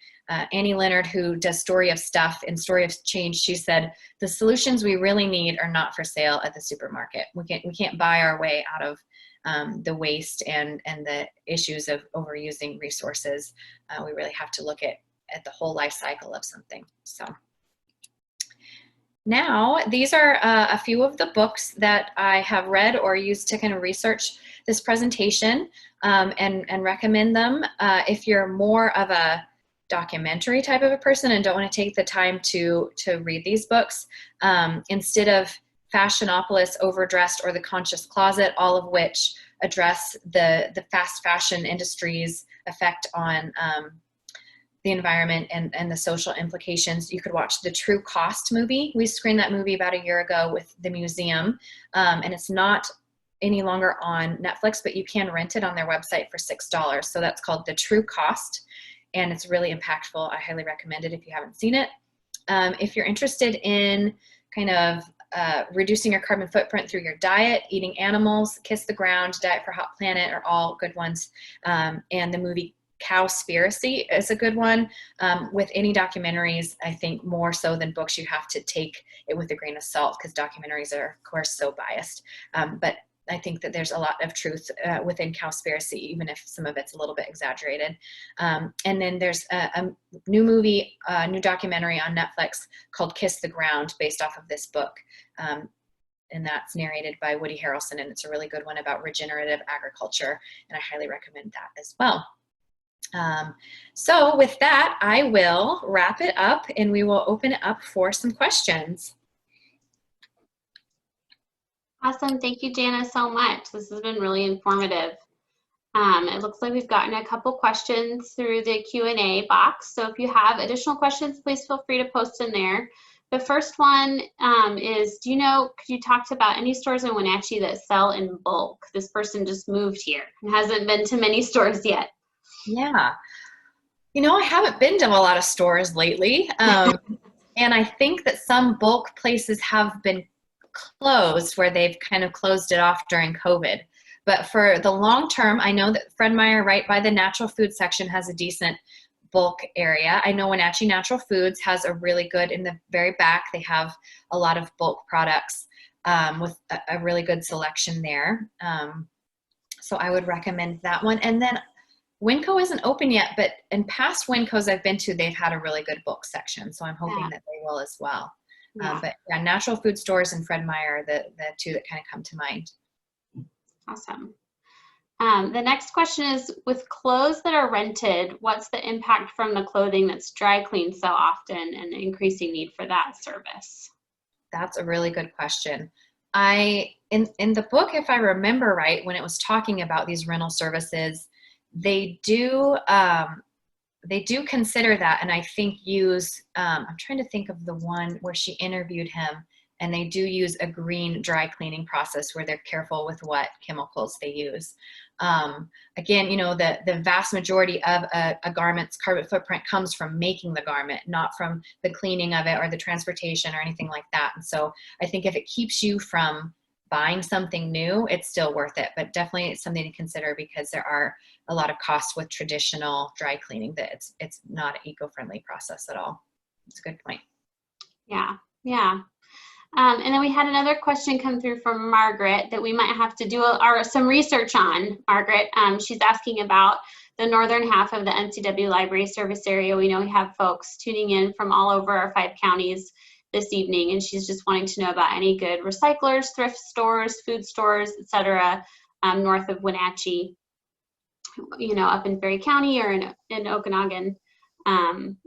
Annie Leonard, who does Story of Stuff and Story of Change, she said, the solutions we really need are not for sale at the supermarket. We can't buy our way out of the waste and the issues of overusing resources. We really have to look at the whole life cycle of something. So now, these are a few of the books that I have read or used to kind of research this presentation, and recommend them. If you're more of a documentary type of a person and don't want to take the time to read these books, instead of Fashionopolis, Overdressed, or The Conscious Closet, all of which address the fast fashion industry's effect on the environment and the social implications, you could watch the True Cost movie. We screened that movie about a year ago with the museum, and it's not any longer on Netflix, but you can rent it on their website for $6. So that's called The True Cost, and it's really impactful. I highly recommend it if you haven't seen it. If you're interested in kind of reducing your carbon footprint through your diet, eating animals, Kiss the Ground, Diet for Hot Planet are all good ones. And the movie Cowspiracy is a good one. With any documentaries, I think more so than books, you have to take it with a grain of salt because documentaries are, of course, so biased. But I think that there's a lot of truth within Cowspiracy, even if some of it's a little bit exaggerated. And then there's a new movie, new documentary on Netflix called Kiss the Ground, based off of this book. And that's narrated by Woody Harrelson, and it's a really good one about regenerative agriculture, and I highly recommend that as well. So with that, I will wrap it up, and we will open it up for some questions. Awesome. Thank you, Jana, so much. This has been really informative. It looks like we've gotten a couple questions through the Q&A box. So if you have additional questions, please feel free to post in there. The first one is, could you talk about any stores in Wenatchee that sell in bulk? This person just moved here and hasn't been to many stores yet. Yeah. I haven't been to a lot of stores lately. And I think that some bulk places have been closed where they've kind of closed it off during COVID. But for the long term, I know that Fred Meyer right by the natural food section has a decent bulk area. I know Wenatchee Natural Foods has a really good, in the very back, they have a lot of bulk products with a really good selection there. So I would recommend that one. And then Winco isn't open yet, but in past Wincos I've been to, they've had a really good bulk section. So I'm hoping that they will as well. Yeah. But yeah, natural food stores and Fred Meyer, the two that kind of come to mind. Awesome. The next question is, with clothes that are rented, what's the impact from the clothing that's dry cleaned so often and the increasing need for that service? That's a really good question. In the book, if I remember right, when it was talking about these rental services, they do consider that, and I think use, I'm trying to think of the one where she interviewed him, and they do use a green dry cleaning process where they're careful with what chemicals they use. Again, the vast majority of a garment's carbon footprint comes from making the garment, not from the cleaning of it or the transportation or anything like that. And so I think if it keeps you from buying something new, it's still worth it, but definitely it's something to consider because there are a lot of costs with traditional dry cleaning that it's not an eco-friendly process at all. It's a good point. Yeah. And then we had another question come through from Margaret that we might have to do some research on, Margaret. She's asking about the northern half of the NCW library service area. We know we have folks tuning in from all over our 5 counties this evening, and she's just wanting to know about any good recyclers, thrift stores, food stores, etc., north of Wenatchee, up in Ferry County or in Okanagan.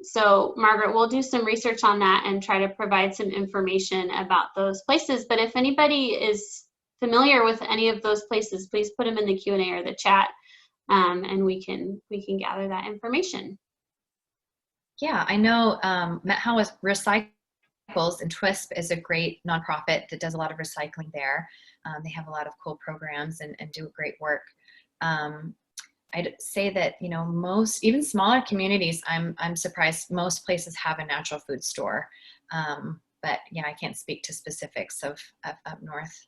So Margaret, we'll do some research on that and try to provide some information about those places. But if anybody is familiar with any of those places, please put them in the Q&A or the chat, and we can gather that information. Yeah, I know Met House Recycles and TWISP is a great nonprofit that does a lot of recycling there. They have a lot of cool programs and do great work. I'd say that, most, even smaller communities, I'm surprised most places have a natural food store. But yeah, I can't speak to specifics of up north.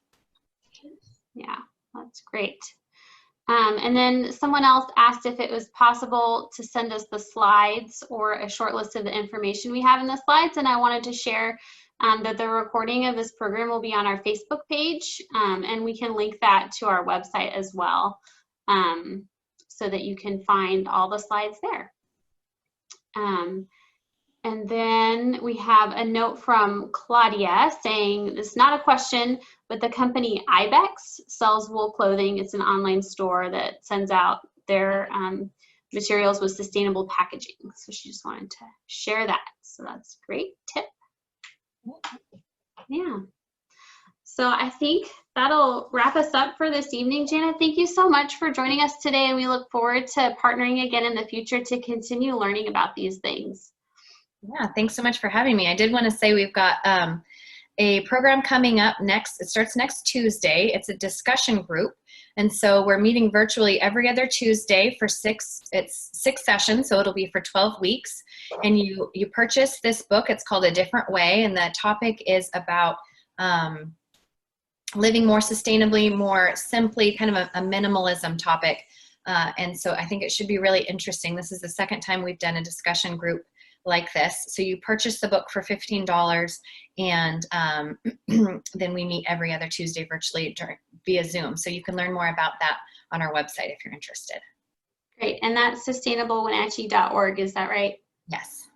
Yeah, that's great. And then someone else asked if it was possible to send us the slides or a short list of the information we have in the slides. And I wanted to share that the recording of this program will be on our Facebook page, and we can link that to our website as well, so that you can find all the slides there. And then we have a note from Claudia saying, this is not a question, but the company Ibex sells wool clothing. It's an online store that sends out their materials with sustainable packaging. So she just wanted to share that. So that's a great tip. Yeah. So I think that'll wrap us up for this evening. Jana, thank you so much for joining us today, and we look forward to partnering again in the future to continue learning about these things. Yeah, thanks so much for having me. I did want to say we've got a program coming up next. It starts next Tuesday. It's a discussion group And so we're meeting virtually every other Tuesday for it's 6 sessions, so it'll be for 12 weeks. And you purchase this book. It's called A Different Way, and the topic is about living more sustainably, more simply, kind of a minimalism topic. And so I think it should be really interesting. This is the second time we've done a discussion group like this. So you purchase the book for $15, and then we meet every other Tuesday virtually via Zoom. So you can learn more about that on our website if you're interested. Great. And that's sustainablewenatchee.org, is that right? Yes.